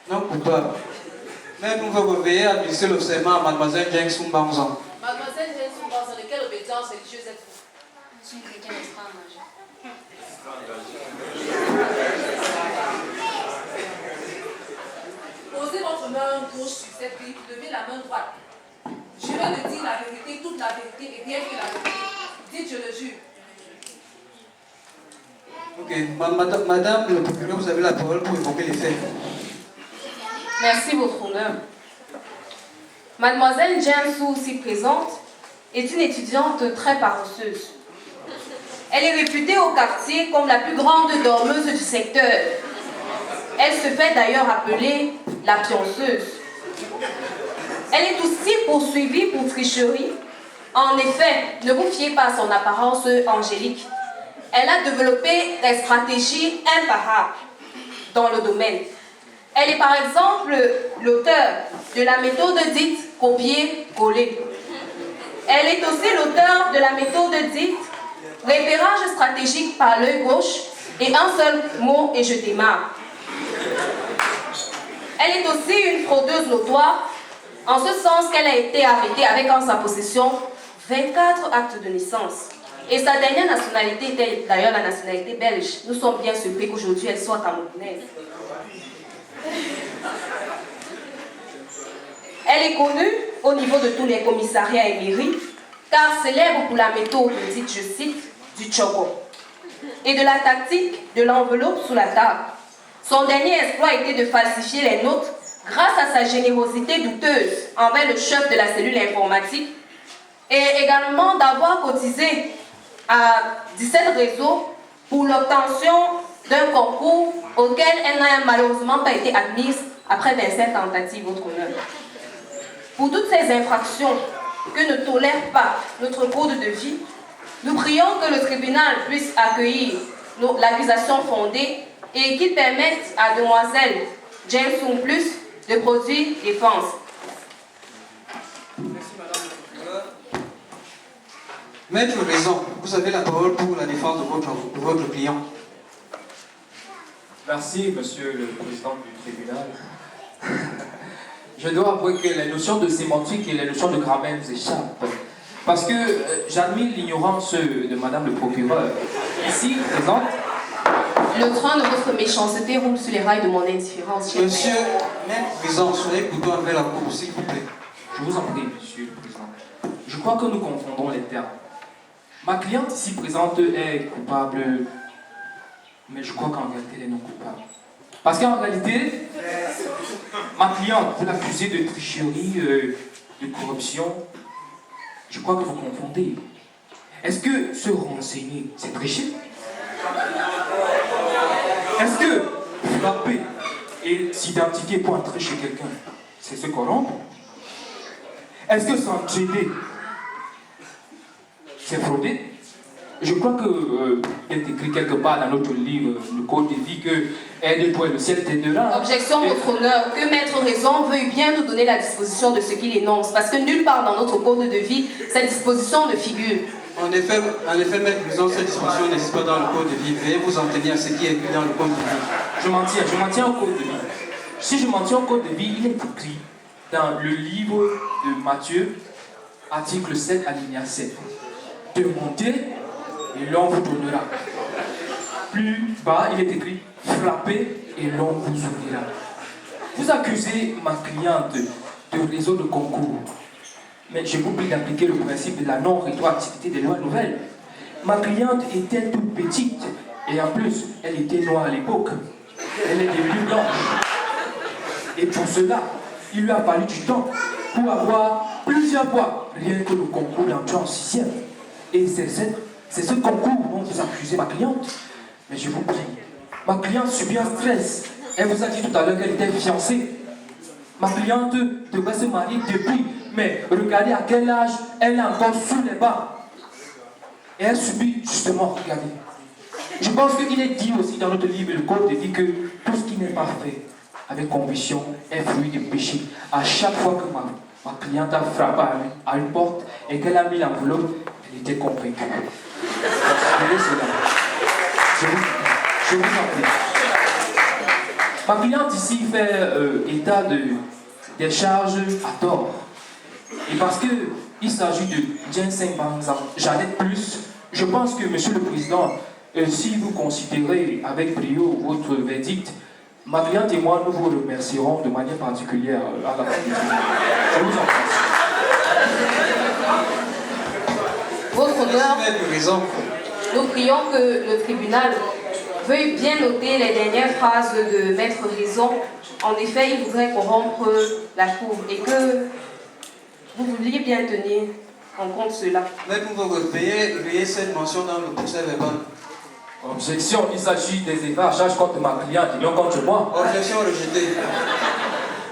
Non coupable. Mais nous vous réveiller à administrer le serment à Mademoiselle Jeng Sumbanzan. Mademoiselle Jeng Sumbanzan, de quelle obédience religieuse êtes-vous? Je suis une chrétienne étrangère. Posez votre main gauche sur cette Bible, levez la main droite. Jurez de dire la vérité, toute la vérité et bien que la vérité. Dites, je le jure. Ok, madame le procureur, vous avez la parole pour évoquer les faits. Merci, votre honneur. Mademoiselle Jiansu, ici présente, est une étudiante très paresseuse. Elle est réputée au quartier comme la plus grande dormeuse du secteur. Elle se fait d'ailleurs appeler la pionceuse. Elle est aussi poursuivie pour tricherie. En effet, ne vous fiez pas à son apparence angélique. Elle a développé des stratégies imparables dans le domaine. Elle est par exemple l'auteur de la méthode dite copier-coller. Elle est aussi l'auteur de la méthode dite repérage stratégique par l'œil gauche et un seul mot et je démarre. Elle est aussi une fraudeuse notoire, en ce sens qu'elle a été arrêtée avec en sa possession 24 actes de naissance. Et sa dernière nationalité était d'ailleurs la nationalité belge. Nous sommes bien surpris qu'aujourd'hui elle soit camerounaise. Elle est connue au niveau de tous les commissariats et mairies, car célèbre pour la méthode dite, je cite, du choco et de la tactique de l'enveloppe sous la table. Son dernier exploit était de falsifier les notes grâce à sa générosité douteuse envers le chef de la cellule informatique et également d'avoir cotisé à 17 réseaux pour l'obtention d'un concours auquel elle n'a malheureusement pas été admise après 27 tentatives, votre honneur. Pour toutes ces infractions que ne tolère pas notre code de vie, nous prions que le tribunal puisse accueillir l'accusation fondée et qu'il permette à demoiselle James Plus de produire défense. Merci, madame le procureur. Maître Raison, vous avez la parole pour la défense de votre client. Merci, monsieur le président du tribunal. Je dois avouer que les notions de sémantique et les notions de grammaire nous échappent. Parce que j'admire l'ignorance de madame le procureur. Ici, présente. Le train de votre méchanceté roule sur les rails de mon indifférence. Monsieur, Maître Raison, soyez plutôt envers la cour, s'il vous plaît. Je vous en prie, monsieur le président. Je crois que nous confondons les termes. Ma cliente ici présente est coupable, mais je crois qu'en réalité, elle est non coupable. Parce qu'en réalité, ma cliente, vous l'accusez de tricherie, de corruption. Je crois que vous confondez. Est-ce que se renseigner, c'est tricher? Est-ce que frapper et s'identifier pour entrer chez quelqu'un, c'est se corrompre? Est-ce que s'entraider, c'est frauder? Je crois qu'il est écrit quelque part dans notre livre, le code de vie, que aide-toi le ciel t'aidera. Objection, votre honneur, que Maître Raison veuille bien nous donner la disposition de ce qu'il énonce, parce que nulle part dans notre code de vie, cette disposition ne figure. En effet, Maître Raison, cette disposition n'existe pas dans le code de vie. Veuillez vous en tenir à ce qui est écrit dans le code de vie. Je m'en tiens au code de vie. Si je m'en tiens au code de vie, il est écrit dans le livre de Matthieu, article 7, alinéa 7. Demandez et l'on vous donnera. Plus bas, il est écrit frappez et l'on vous ouvrira. Vous accusez ma cliente de réseau de concours. Mais je vous prie d'appliquer le principe de la non-rétroactivité des lois nouvelles. Ma cliente était toute petite et en plus, elle était noire à l'époque. Elle est devenue blanche. Et pour cela, il lui a fallu du temps pour avoir plusieurs fois rien que le concours d'entrée en 6e. Et c'est ce concours dont vous accusez ma cliente. Mais je vous prie, ma cliente subit un stress. Elle vous a dit tout à l'heure qu'elle était fiancée. Ma cliente devrait se marier depuis. Mais regardez à quel âge elle est encore sous les bas. Et elle subit justement, regardez, Je pense qu'il est dit aussi dans notre livre, le Code de vie, que tout ce qui n'est pas fait avec conviction est fruit du péché. À chaque fois que ma cliente a frappé à une porte et qu'elle a mis l'enveloppe, elle était convaincue. Considérez cela. Je vous en prie. Ma cliente ici fait état des charges à tort. Et parce qu'il s'agit de ginseng Jeannette Plus, je pense que, Monsieur le Président, si vous considérez avec brio votre verdict, ma cliente et moi, nous vous remercierons de manière particulière à la fin du tribunal. Je vous en prie. Votre honneur, nous prions que le tribunal veuille bien noter les dernières phrases de Maître Raison. En effet, il voudrait corrompre la Cour et que vous vouliez bien tenir en compte cela. Mais vous repayer cette mention dans le procès verbal. Objection, il s'agit des effets à charge contre ma cliente et non contre moi. Objection rejetée.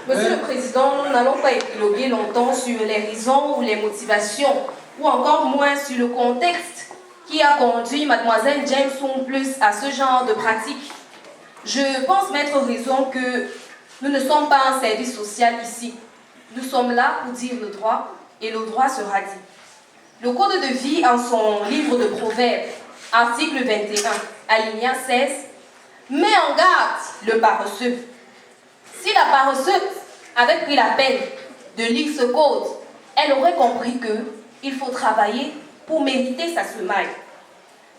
Monsieur le Président, nous n'allons pas épiloguer longtemps sur les raisons ou les motivations, ou encore moins sur le contexte qui a conduit Mademoiselle James Plus à ce genre de pratique. Je pense mettre raison que nous ne sommes pas un service social ici. Nous sommes là pour dire le droit et le droit sera dit. Le Code de vie, en son livre de Proverbes, article 21, alinéa 16, met en garde le paresseux. Si la paresseuse avait pris la peine de lire ce code, elle aurait compris qu'il faut travailler pour mériter sa semaille.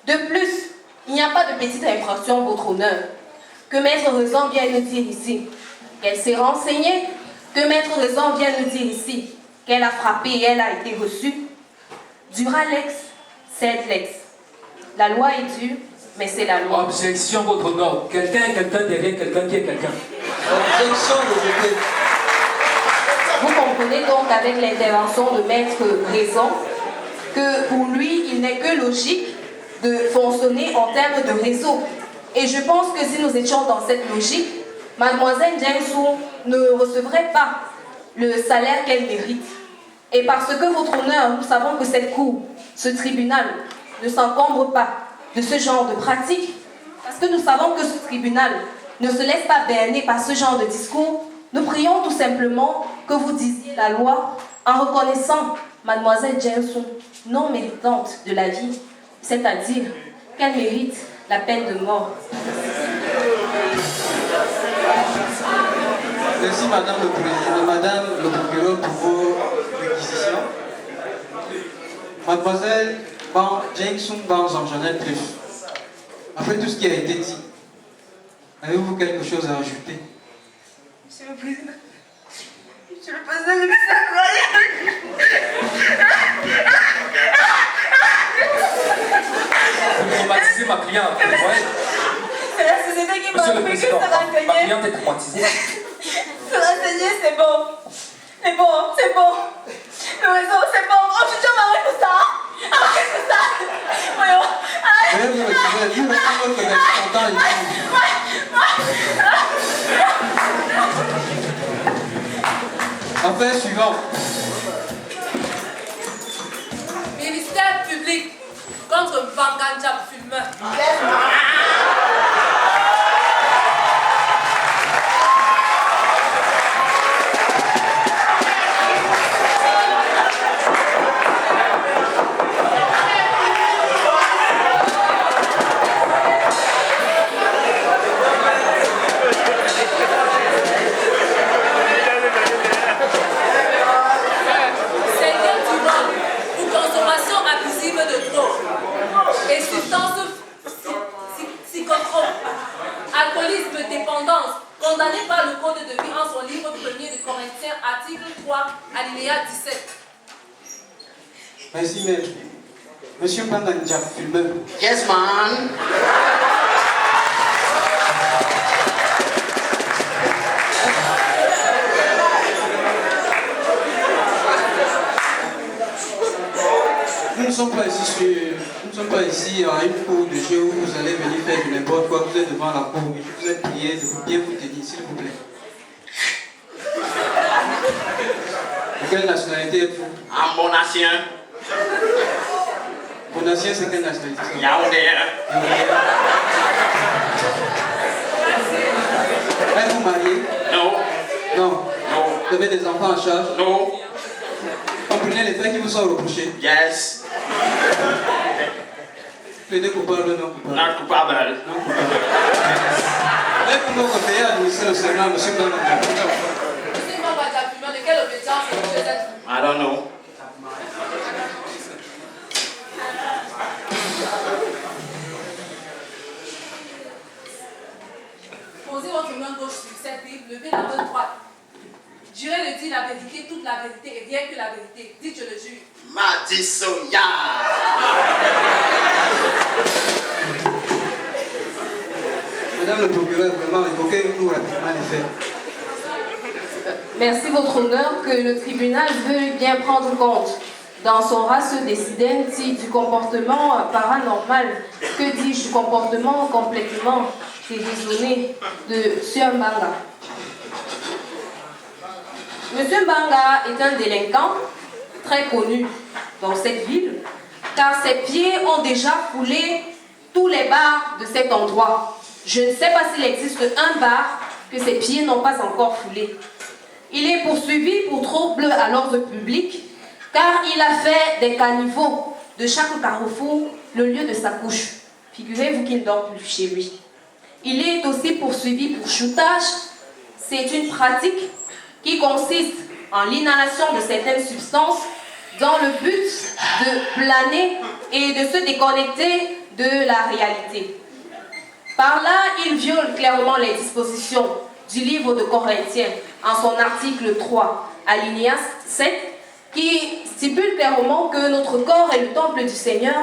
De plus, il n'y a pas de petite infraction, votre honneur, que Maître Raison vient nous dire ici qu'elle s'est renseignée, que Maître Raison vient nous dire ici qu'elle a frappé et elle a été reçue. Dura lex, sed lex. La loi est dure, mais c'est la loi. Objection, votre honneur. Quelqu'un est quelqu'un derrière quelqu'un qui est quelqu'un. Objection rejetée. Vous comprenez donc avec l'intervention de Maître Raison que pour lui, il n'est que logique de fonctionner en termes de réseau. Et je pense que si nous étions dans cette logique, Mademoiselle James ne recevrait pas le salaire qu'elle mérite. Et parce que, votre honneur, nous savons que cette cour, ce tribunal, ne s'encombre pas de ce genre de pratique, parce que nous savons que ce tribunal ne se laisse pas berner par ce genre de discours, nous prions tout simplement que vous disiez la loi en reconnaissant Mademoiselle James non méritante de la vie, c'est-à-dire qu'elle mérite la peine de mort. Merci Madame le Président, Madame le procureur pour vos réquisitions. Mademoiselle James Jeannette Plus, après tout ce qui a été dit, avez-vous quelque chose à ajouter? Monsieur le Président, je le Président, Vous traumatisez ma cliente, vous voyez? c'est la société qui m'a Monsieur le fait que Président, se renseigner. ma cliente est traumatisée. Se renseigner, c'est bon. C'est bon, c'est bon. Le réseau, c'est bon. Oh, putain, m'arrête pour ça. Arrête pour ça. Voyons, arrête. Veuillez vous retirer, vous retirez votre représentant ici. Affaire suivante. Ministère public contre Vanganja Fulmer. Et substances psychotropes, alcoolisme, dépendance, condamné par le Code de vie en son livre 1er de Corinthiens, article 3, alinéa 17. Merci, maître. Monsieur Vanganja Fulmer. Yes, man. Nous ne sommes pas ici à une cour de jeu où vous allez venir faire du n'importe quoi. Vous êtes devant la cour et je vous ai prié de bien vous tenir, s'il vous plaît. De quelle nationalité êtes-vous? Un bon ancien. Vos nation, c'est quelle nationalité? Yaoundé. Êtes-vous marié? Non. Non. Non. Vous avez des enfants en charge? Non. Comprenez les faits qui vous sont reprochés? Yes. Plaidez coupable ou non coupable? Not coupable. Non coupable. Est-ce que vous conseillez à administrer le Sénat, M. Mbanga? Monsieur Mbanga, de quelle obédience vous êtes? I don't know. Posez votre main gauche sur cette Bible, levez la main droite. Jurez de dire la vérité, toute la vérité et rien que la vérité. Dites, je le jure. Madisoya. Madame le procureur, vraiment, évoquez-nous rapidement les faits. Merci, Votre Honneur, que le tribunal veut bien prendre compte dans son ratio décidenti du comportement paranormal, que dis-je, du comportement complètement déraisonné de Sir Mbanga. Monsieur Mbanga est un délinquant très connu dans cette ville, car ses pieds ont déjà foulé tous les bars de cet endroit. Je ne sais pas s'il existe un bar que ses pieds n'ont pas encore foulé. Il est poursuivi pour trouble à l'ordre public, car il a fait des caniveaux de chaque carrefour le lieu de sa couche. Figurez-vous qu'il ne dort plus chez lui. Il est aussi poursuivi pour shootage. C'est une pratique qui consiste en l'inhalation de certaines substances dans le but de planer et de se déconnecter de la réalité. Par là, il viole clairement les dispositions du livre de Corinthiens en son article 3, alinéa 7, qui stipule clairement que notre corps est le temple du Seigneur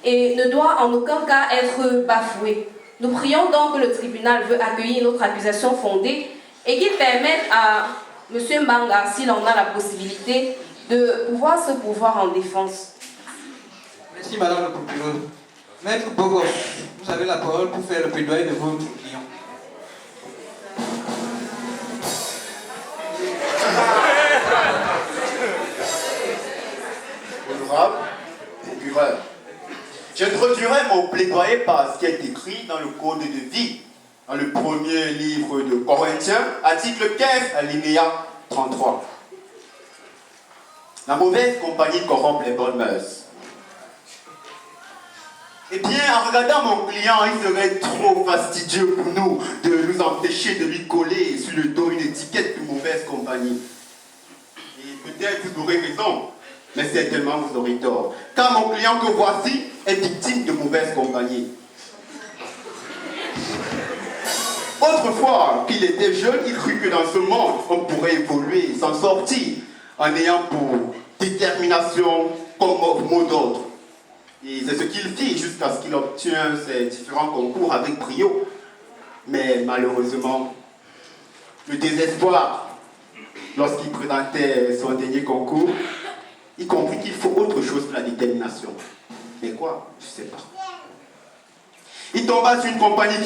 et ne doit en aucun cas être bafoué. Nous prions donc que le tribunal veut accueillir notre accusation fondée et qu'il permette à M. Mbanga, s'il en a la possibilité, de pouvoir se pourvoir en défense. Merci, Madame le procureur. Maître Bogos, vous avez la parole pour faire le plaidoyer de votre client. Honorable procureur, j'introduirai mon plaidoyer par ce qui est écrit dans le Code de vie, dans le premier livre de Corinthiens, article 15, alinéa 33. La mauvaise compagnie corrompt les bonnes mœurs. Eh bien, en regardant mon client, il serait trop fastidieux pour nous de nous empêcher de lui coller sur le dos une étiquette de mauvaise compagnie. Et peut-être vous aurez raison, mais certainement vous aurez tort. Car mon client que voici est victime de mauvaise compagnie. Autrefois, qu'il était jeune, il crut que dans ce monde, on pourrait évoluer et s'en sortir en ayant pour détermination comme mot d'ordre. Et c'est ce qu'il fit jusqu'à ce qu'il obtient ses différents concours avec brio. Mais malheureusement, le désespoir, lorsqu'il présentait son dernier concours, il comprit qu'il faut autre chose que la détermination. Mais quoi? Je ne sais pas. Il tomba sur une compagnie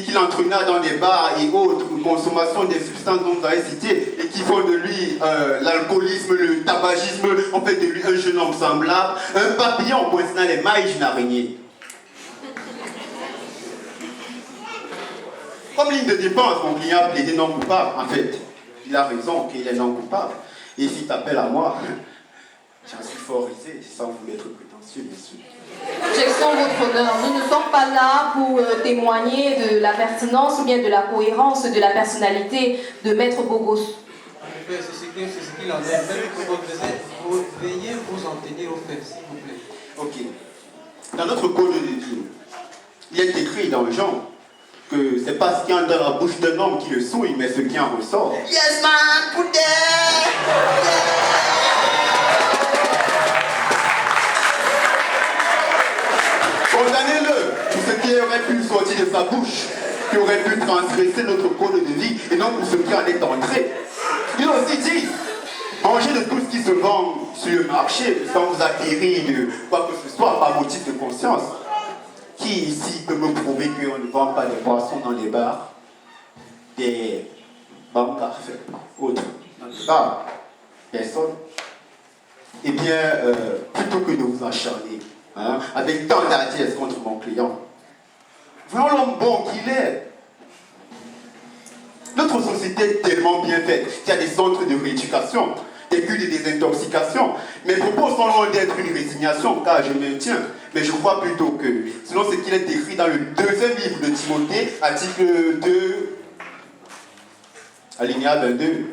qui l'entraîna dans des bars et autres consommations des substances dont vous avez cité et qui font de lui l'alcoolisme, le tabagisme, on fait de lui un jeune homme semblable, un papillon pointant les mailles d'une araignée. Comme ligne de dépense, mon client a plaidé non coupable. En fait, il a raison qu'il est non coupable. Et s'il t'appelle à moi, j'en suis fort risé, sans vouloir être prétentieux, bien sûr. Objection, Votre Honneur. Nous ne sommes pas là pour témoigner de la pertinence ou bien de la cohérence de la personnalité de Maître Bogos. En effet, c'est ce qu'il en est. Même que vous veuillez vous en tenir au fait, s'il vous plaît. Ok. Dans notre code de Dieu, il est écrit dans Jean que c'est pas ce qui entre dans la bouche d'un homme qui le souille, mais ce qui en ressort. Yes, man, put there! Condamnez-le pour ce qui aurait pu sortir de sa bouche, qui aurait pu transgresser notre code de vie, et non pour ce qui en est entré. Il a aussi dit, mangez de tout ce qui se vend sur le marché sans vous acquérir de quoi que ce soit par motif de conscience. Qui ici peut me prouver qu'on ne vend pas des boissons dans les bars, des banques parfaites, autres, dans les bars? Personne. Eh bien, plutôt que de vous acharner hein, avec tant d'hardiesse contre mon client. Voyons l'homme bon qu'il est. Notre société est tellement bien faite. Il y a des centres de rééducation, des cures de désintoxication. Mes propos sont loin d'être une résignation, car je maintiens. Mais je crois plutôt que, selon ce qu'il est écrit dans le 2e livre de Timothée, article 2, alinéa 22,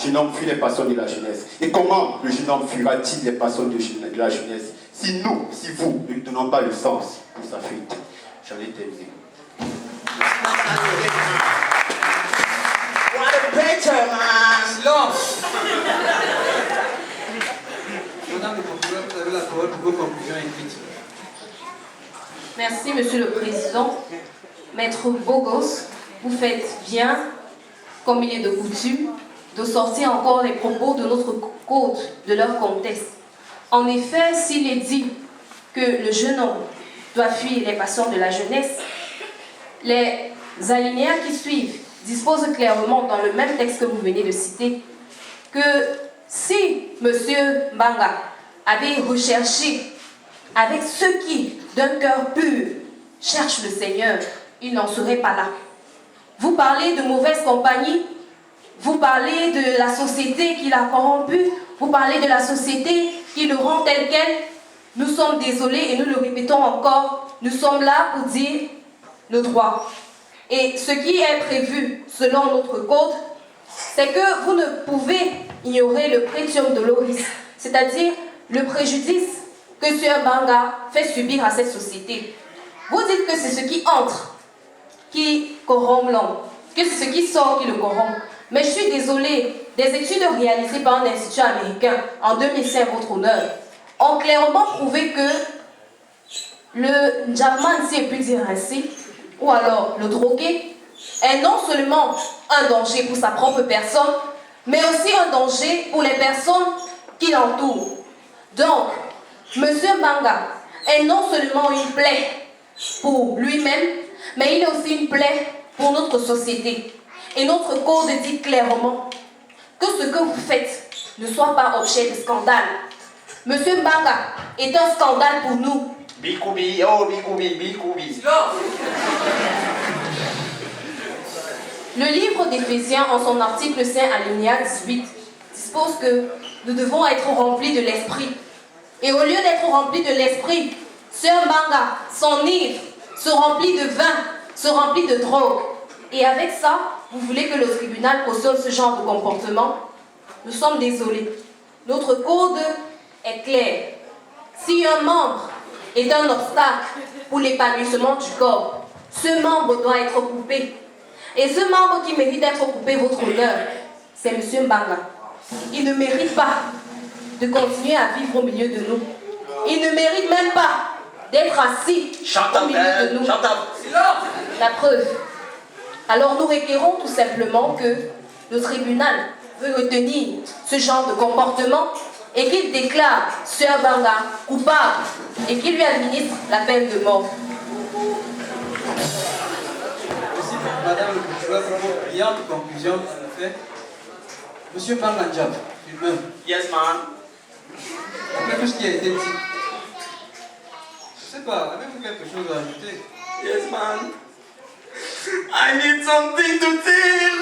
jeune homme fuit les passions de la jeunesse. Et comment le jeune homme fuira-t-il les passions de la jeunesse si nous, si vous, ne lui donnons pas le sens pour sa fuite? J'en ai terminé. What a picture, man! Silence! Madame le procureur, vous avez la parole pour vos conclusions écrites. Merci, Monsieur le Président. Maître Bogos, vous faites bien, comme il est de coutume, de sortir encore les propos de notre code de leur contexte. En effet, s'il est dit que le jeune homme doit fuir les passions de la jeunesse, les alinéas qui suivent disposent clairement dans le même texte que vous venez de citer que si M. Mbanga avait recherché avec ceux qui, d'un cœur pur, cherchent le Seigneur, il n'en serait pas là. Vous parlez de mauvaise compagnie, vous parlez de la société qui l'a corrompu, vous parlez de la société qui le rend tel quel. Nous sommes désolés et nous le répétons encore, nous sommes là pour dire le droit. Et ce qui est prévu selon notre code, c'est que vous ne pouvez ignorer le pretium doloris, c'est-à-dire le préjudice que ce Mbanga fait subir à cette société. Vous dites que c'est ce qui entre qui corrompt l'homme, que c'est ce qui sort qui le corrompt. Mais je suis désolée, des études réalisées par un institut américain en 2005, votre honneur, ont clairement prouvé que le Ndjaman, si on peut dire ainsi, ou alors le drogué, est non seulement un danger pour sa propre personne, mais aussi un danger pour les personnes qui l'entourent. Donc, M. Mbanga est non seulement une plaie pour lui-même, mais il est aussi une plaie pour notre société. Et notre code dit clairement que ce que vous faites ne soit pas objet de scandale. M. Mbanga est un scandale pour nous. Bikoubi, oh Bikoubi, Bikoubi. Le livre d'Éphésiens, en son article 5 alinéa 18, dispose que nous devons être remplis de l'esprit. Et au lieu d'être remplis de l'esprit, Sœur Mbanga s'enivre, se remplit de vin, se remplit de drogue. Et avec ça, vous voulez que le tribunal cautionne ce genre de comportement? Nous sommes désolés. Notre code est clair. Si un membre est un obstacle pour l'épanouissement du corps, ce membre doit être coupé. Et ce membre qui mérite d'être coupé, votre honneur, c'est M. Mbanga. Il ne mérite pas de continuer à vivre au milieu de nous. Il ne mérite même pas d'être assis au milieu de nous. La preuve. Alors nous requérons tout simplement que le tribunal veut retenir ce genre de comportement et qu'il déclare Sœur Mbanga coupable et qu'il lui administre la peine de mort. Merci, Madame le procureur, pour vos brillantes conclusions que vous faites. Monsieur Mbanga Ndjab, lui-même. Yes, man. Après tout ce qui a été dit, je ne sais pas, avez-vous quelque chose à ajouter? Yes, man. I need something to tell.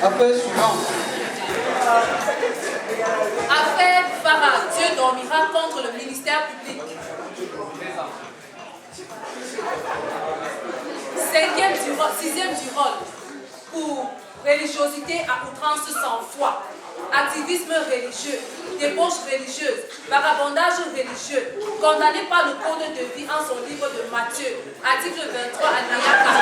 Affaire suivante. Affaire Farah, Dieu dormira contre le ministère public. 6e du rôle pour religiosité à outrance sans foi, activisme religieux, débauche religieuse, vagabondage religieux, condamné par le code de vie en son livre de Matthieu, article 23, alinéa 40.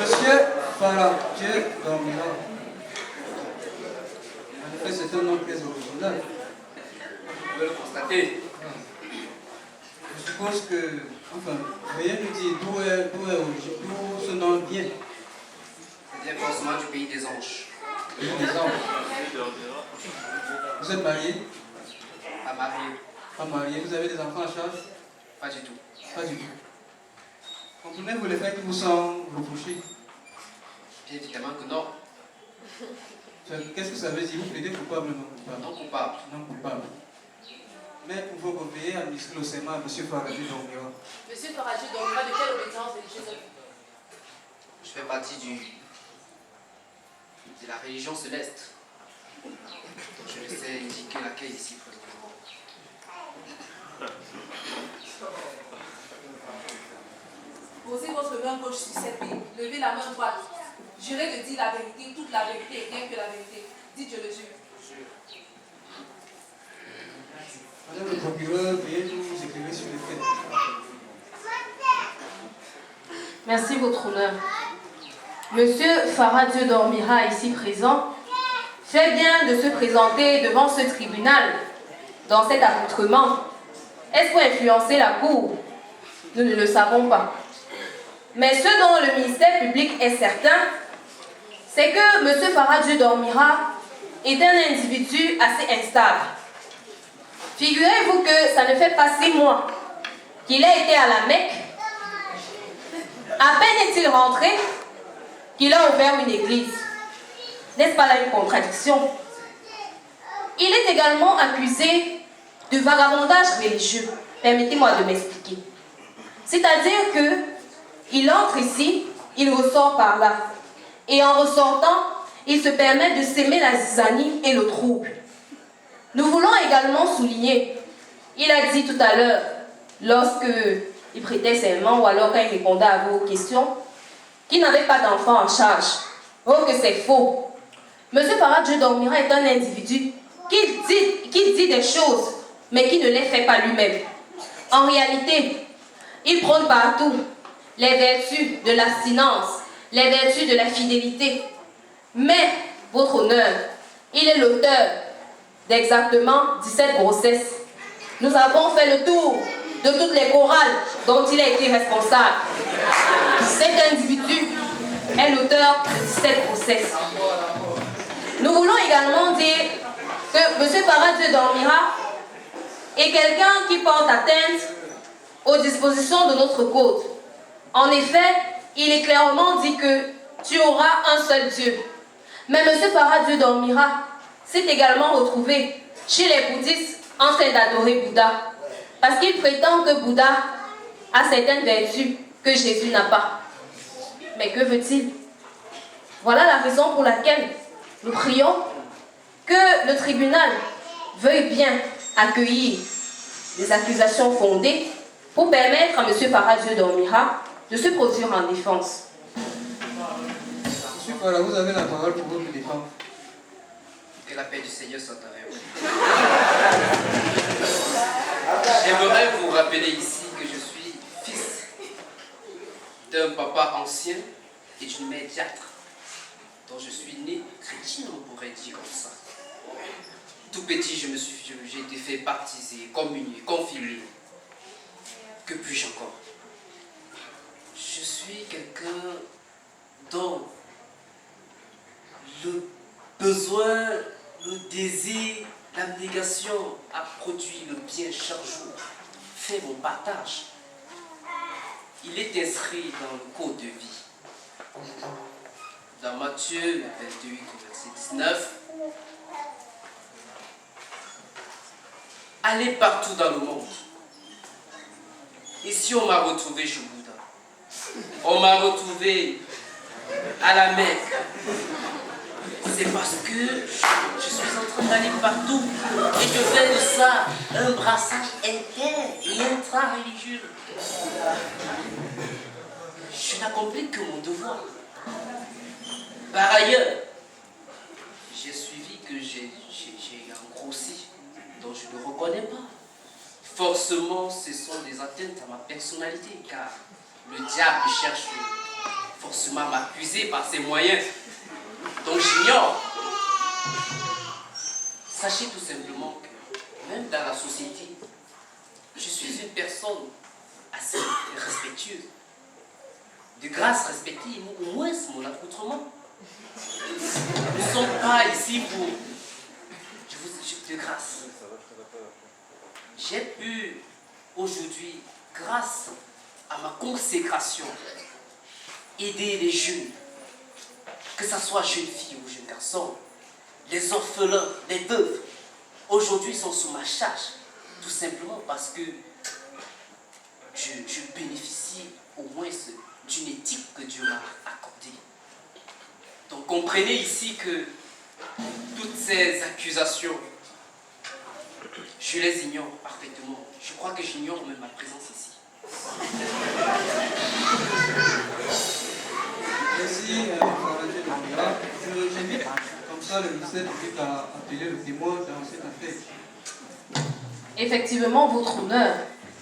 Monsieur Farah, Dieu dormira. En effet, c'est un nom très original. Vous pouvez le constater. Je suppose que, enfin, veuillez nous dire d'où ce nom vient. C'est bien forcément du pays des anges. Pays des anges. Vous êtes marié? Pas marié. Pas marié. Vous avez des enfants à charge? Pas du tout. Pas du tout. Comprenez-vous le fait que vous sans reprocher? Bien évidemment que non. Qu'est-ce que ça veut dire? Vous plaidez coupable ou non coupable? Non coupable. Non coupable. Mais pour vous veiller à administrer le serment à M. Faradji Dormira. Monsieur Faradji Dormira, de quelle obédience religieuse êtes-vous? Je fais partie de la religion céleste. Je ne sais indiquer laquelle ici présentement. Posez votre main gauche sur cette Bible. Levez la main droite. Jurez de dire la vérité, toute la vérité, rien que la vérité. Dites, je le jure. Madame le procureur, veuillez nous éclairer sur les faits. Merci, votre honneur. Monsieur Faradji Dormira, ici présent, fait bien de se présenter devant ce tribunal dans cet accoutrement. Est-ce pour influencer la cour? Nous ne le savons pas. Mais ce dont le ministère public est certain, c'est que M. Faradji Dormira est un individu assez instable. Figurez-vous que ça ne fait pas 6 mois qu'il a été à la Mecque. À peine est-il rentré qu'il a ouvert une église. N'est-ce pas là une contradiction? Il est également accusé de vagabondage religieux. Permettez-moi de m'expliquer. C'est-à-dire que il entre ici, il ressort par là. Et en ressortant, il se permet de s'aimer la zizanie et le trouble. Nous voulons également souligner, il a dit tout à l'heure, lorsque il prêtait serment ou alors quand il répondait à vos questions, qu'il n'avait pas d'enfant en charge. Oh, que c'est faux. Monsieur Faradji Dormira est un individu qui dit des choses, mais qui ne les fait pas lui-même. En réalité, il prône partout les vertus de l'abstinence, les vertus de la fidélité. Mais, votre honneur, il est l'auteur d'exactement 17 grossesses. Nous avons fait le tour de toutes les chorales dont il a été responsable. Cet individu est l'auteur de 17 grossesses. Nous voulons également dire que M. Faradji Dormira est quelqu'un qui porte atteinte aux dispositions de notre code. En effet, il est clairement dit que tu auras un seul Dieu. Mais M. Faradji Dormira s'est également retrouvé chez les bouddhistes en train d'adorer Bouddha. Parce qu'il prétend que Bouddha a certaines vertus que Jésus n'a pas. Mais que veut-il? Voilà la raison pour laquelle nous prions que le tribunal veuille bien accueillir les accusations fondées pour permettre à M. Faradji Dormira de se produire en défense. Monsieur Fara, vous avez la parole pour votre défense. Que la paix du Seigneur soit avec vous. J'aimerais vous rappeler ici que je suis fils d'un papa ancien et d'une mère diacre, dont je suis né chrétien, on pourrait dire comme ça. Tout petit, j'ai été fait baptiser, communier, confirmer. Que puis-je encore? Je suis quelqu'un dont le besoin, le désir, l'abnégation a produit le bien chaque jour, fait mon partage. Il est inscrit dans le code de vie. Dans Matthieu 28, verset 19, allez partout dans le monde. Ici, on m'a retrouvé chez Bouddha. On m'a retrouvé à la Mecque. C'est parce que je suis en train d'aller partout et je fais de ça un brassage inter et intra-religieux. Je n'accomplis que mon devoir. Par ailleurs, j'ai suivi que j'ai un grossi dont je ne reconnais pas. Forcément, ce sont des atteintes à ma personnalité, car le diable cherche forcément à m'accuser par ses moyens dont j'ignore. Sachez tout simplement que même dans la société, je suis une personne assez respectueuse. De grâce respective, au moins c'est mon accoutrement. Nous ne sommes pas ici pour... de grâce. j'ai pu aujourd'hui, grâce à ma consécration, aider les jeunes, que ce soit jeunes filles ou jeunes garçons, les orphelins, les veuves, aujourd'hui sont sous ma charge, tout simplement parce que je bénéficie au moins d'une éthique que Dieu m'a accordée. Donc comprenez ici que toutes ces accusations, je les ignore parfaitement. Je crois que j'ignore même ma présence ici. Merci, j'invite comme ça le ministère public à appeler le témoin dans cette affaire. Effectivement, votre honneur,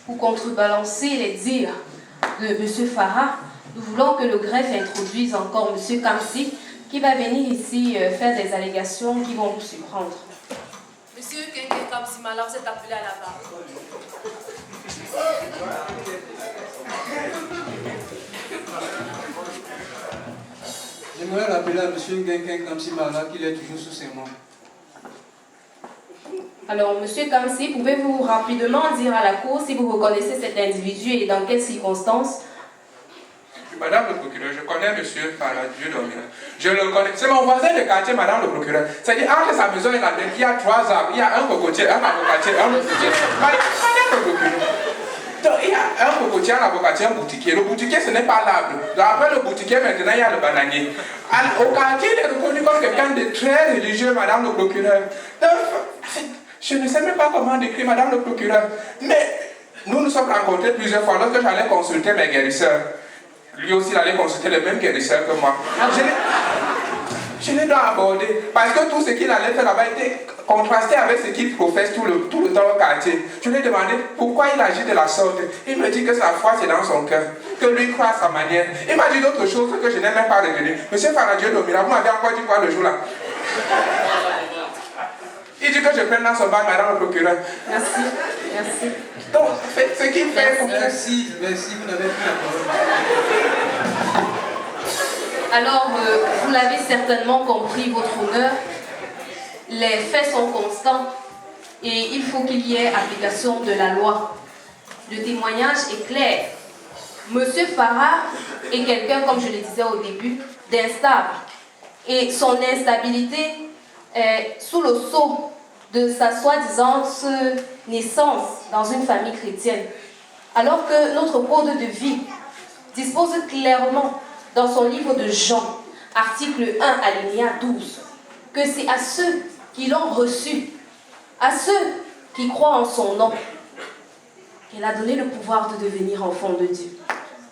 pour contrebalancer les dires de M. Farah, nous voulons que le greffe introduise encore M. Kamsi, qui va venir ici faire des allégations qui vont vous surprendre. Monsieur Kenke Kamsimala, vous êtes appelé à la barre. J'aimerais rappeler à M. Ngenken Kamsimala qu'il est toujours sous serment. Alors, M. Kamsi, pouvez-vous rapidement dire à la Cour si vous reconnaissez cet individu et dans quelles circonstances? Madame le procureur, je connais M. Farah Dieu dormira. Je le connais. C'est mon voisin de quartier, Madame le procureur. C'est-à-dire, entre sa maison et la mienne, il y a 3 arbres. Il y a un cocotier, un avocatier, un boutiquier. Madame le procureur. Donc, il y a un cocotier, un avocatier, un boutiquier. Le boutiquier, ce n'est pas l'arbre. Donc, après le boutiquier, maintenant, il y a le bananier. Au quartier, il est reconnu comme quelqu'un de très religieux, Madame le procureur. Donc, je ne sais même pas comment décrire Madame le procureur. Mais nous nous sommes rencontrés plusieurs fois lorsque j'allais consulter mes guérisseurs. Lui aussi, il allait consulter le même guérisseur que moi. Je l'ai donc abordé parce que tout ce qu'il allait faire là-bas était contrasté avec ce qu'il professe tout le temps au quartier. Je lui ai demandé pourquoi il agit de la sorte. Il me dit que sa foi c'est dans son cœur, que lui croit à sa manière. Il m'a dit d'autres choses que je n'ai même pas retenues. Monsieur Farah Dieu dormira, vous m'avez encore dit quoi le jour-là? Il dit que je prenne dans son bac, Madame le procureur. Merci, merci. Donc, faites ce qu'il fait. Merci, vous n'avez plus la parole. Alors, vous l'avez certainement compris, votre honneur, les faits sont constants et il faut qu'il y ait application de la loi. Le témoignage est clair. Monsieur Farah est quelqu'un, comme je le disais au début, d'instable. Et son instabilité est sous le sceau de sa soi-disant naissance dans une famille chrétienne. Alors que notre code de vie dispose clairement dans son livre de Jean, article 1, alinéa 12, que c'est à ceux qui l'ont reçu, à ceux qui croient en son nom, qu'elle a donné le pouvoir de devenir enfant de Dieu.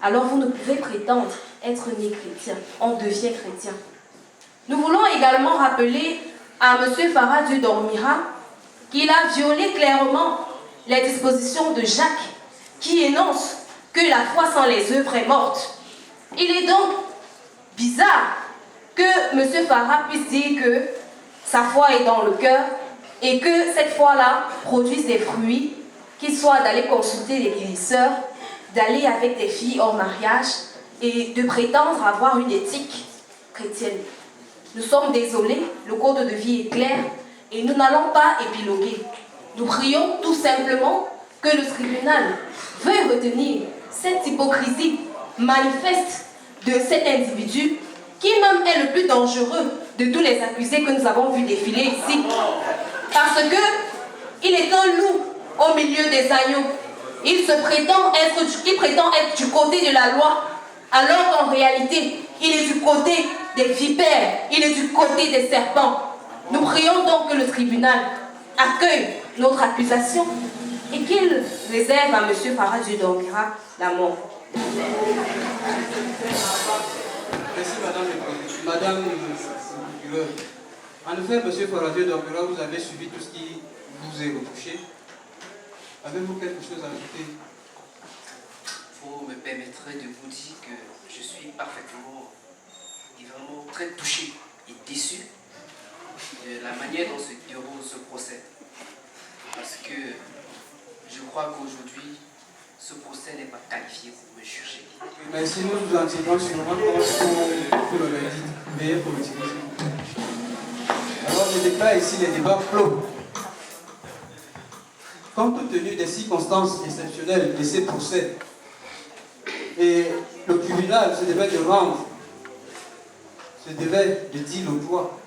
Alors vous ne pouvez prétendre être né chrétien, on devient chrétien. Nous voulons également rappeler à M. Farah Dieu dormira qu'il a violé clairement les dispositions de Jacques qui énonce que la foi sans les œuvres est morte. Il est donc bizarre que M. Farah puisse dire que sa foi est dans le cœur et que cette foi-là produise des fruits, qu'il soit d'aller consulter les guérisseurs, d'aller avec des filles hors mariage et de prétendre avoir une éthique chrétienne. Nous sommes désolés, le code de vie est clair et nous n'allons pas épiloguer. Nous prions tout simplement que le tribunal veuille retenir cette hypocrisie manifeste de cet individu qui même est le plus dangereux de tous les accusés que nous avons vu défiler ici. Parce que il est un loup au milieu des agneaux. Il prétend être du côté de la loi, alors qu'en réalité, il est du côté des vipères, il est du côté des serpents. Nous prions donc que le tribunal accueille notre accusation et qu'il réserve à M. Farah Dieu dormira la mort. Merci Madame le procureur. En effet, M. Farah Dieu dormira, vous avez suivi tout ce qui vous est reproché. Avez-vous quelque chose à ajouter? Vous me permettrez de vous dire que je suis parfaitement et vraiment très touché et déçu de la manière dont se déroule ce procès. Parce que je crois qu'aujourd'hui, ce procès n'est pas qualifié pour me juger. Mais sinon, nous en tirons sûrement compte pour le lundi. Veuillez pour l'utiliser. Alors, je déclare ici les débats clos. compte tenu des circonstances exceptionnelles de ces procès, et le tribunal se devait de rendre, se devait de dire le droit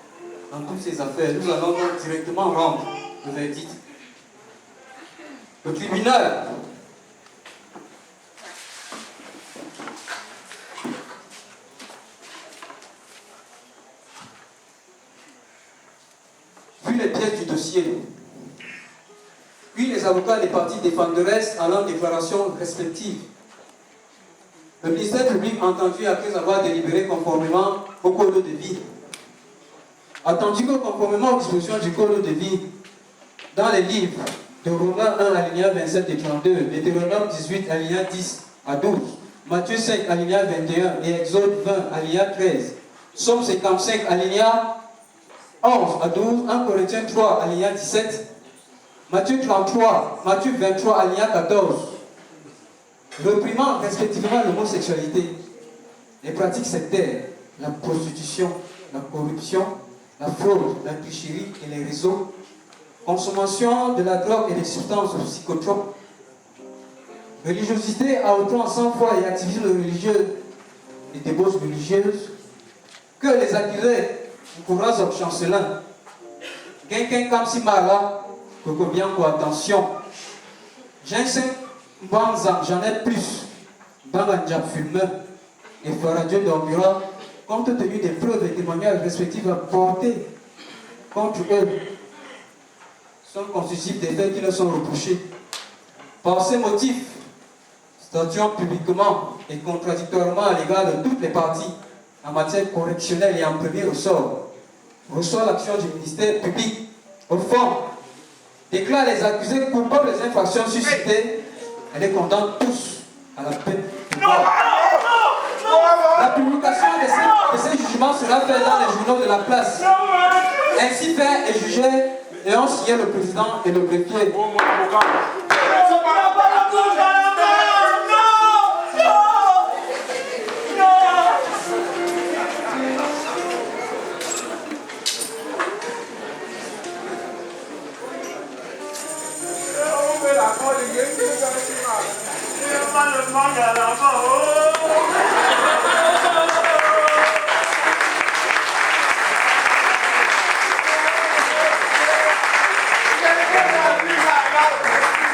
dans toutes ces affaires. Nous allons donc directement rendre le verdict. Le tribunal vu les pièces du dossier, puis les avocats des parties défenderesses allant en déclaration respective. Le ministère public entendu après avoir délibéré conformément au code de vie. Attendu que conformément aux dispositions du code de vie, dans les livres de Romains 1, alinéa 27 et 32, Deutéronome 18, alinéa 10 à 12, Matthieu 5, alinéa 21 et Exode 20, alinéa 13, Somme 55, alinéa 11 à 12, 1 Corinthiens 3, alinéa 17, Matthieu 33, Matthieu 23, alinéa 14, réprimant respectivement l'homosexualité, les pratiques sectaires, la prostitution, la corruption, la fraude, la tricherie et les réseaux, consommation de la drogue et des substances psychotropes, religiosité à outrance sans foi et activisme religieux et débauche religieuse, que les accusés du courage au chancelin, quelqu'un comme si mala, que bien pour attention, Jensen Banzam, j'en ai plus, Banganja fumeur et Faradio dormira, compte tenu des preuves et témoignages respectifs apportés contre eux, sont constitutifs des faits qui leur sont reprochés. Par ces motifs, statuant publiquement et contradictoirement à l'égard de toutes les parties en matière correctionnelle et en premier ressort, reçoit l'action du ministère public au fond, déclare les accusés coupables des infractions suscitées et les condamne tous à la peine de mort. La publication de ces jugements sera faite dans les journaux de la place. Ainsi fait et jugé, et ont signé le président et le greffier. Thank you.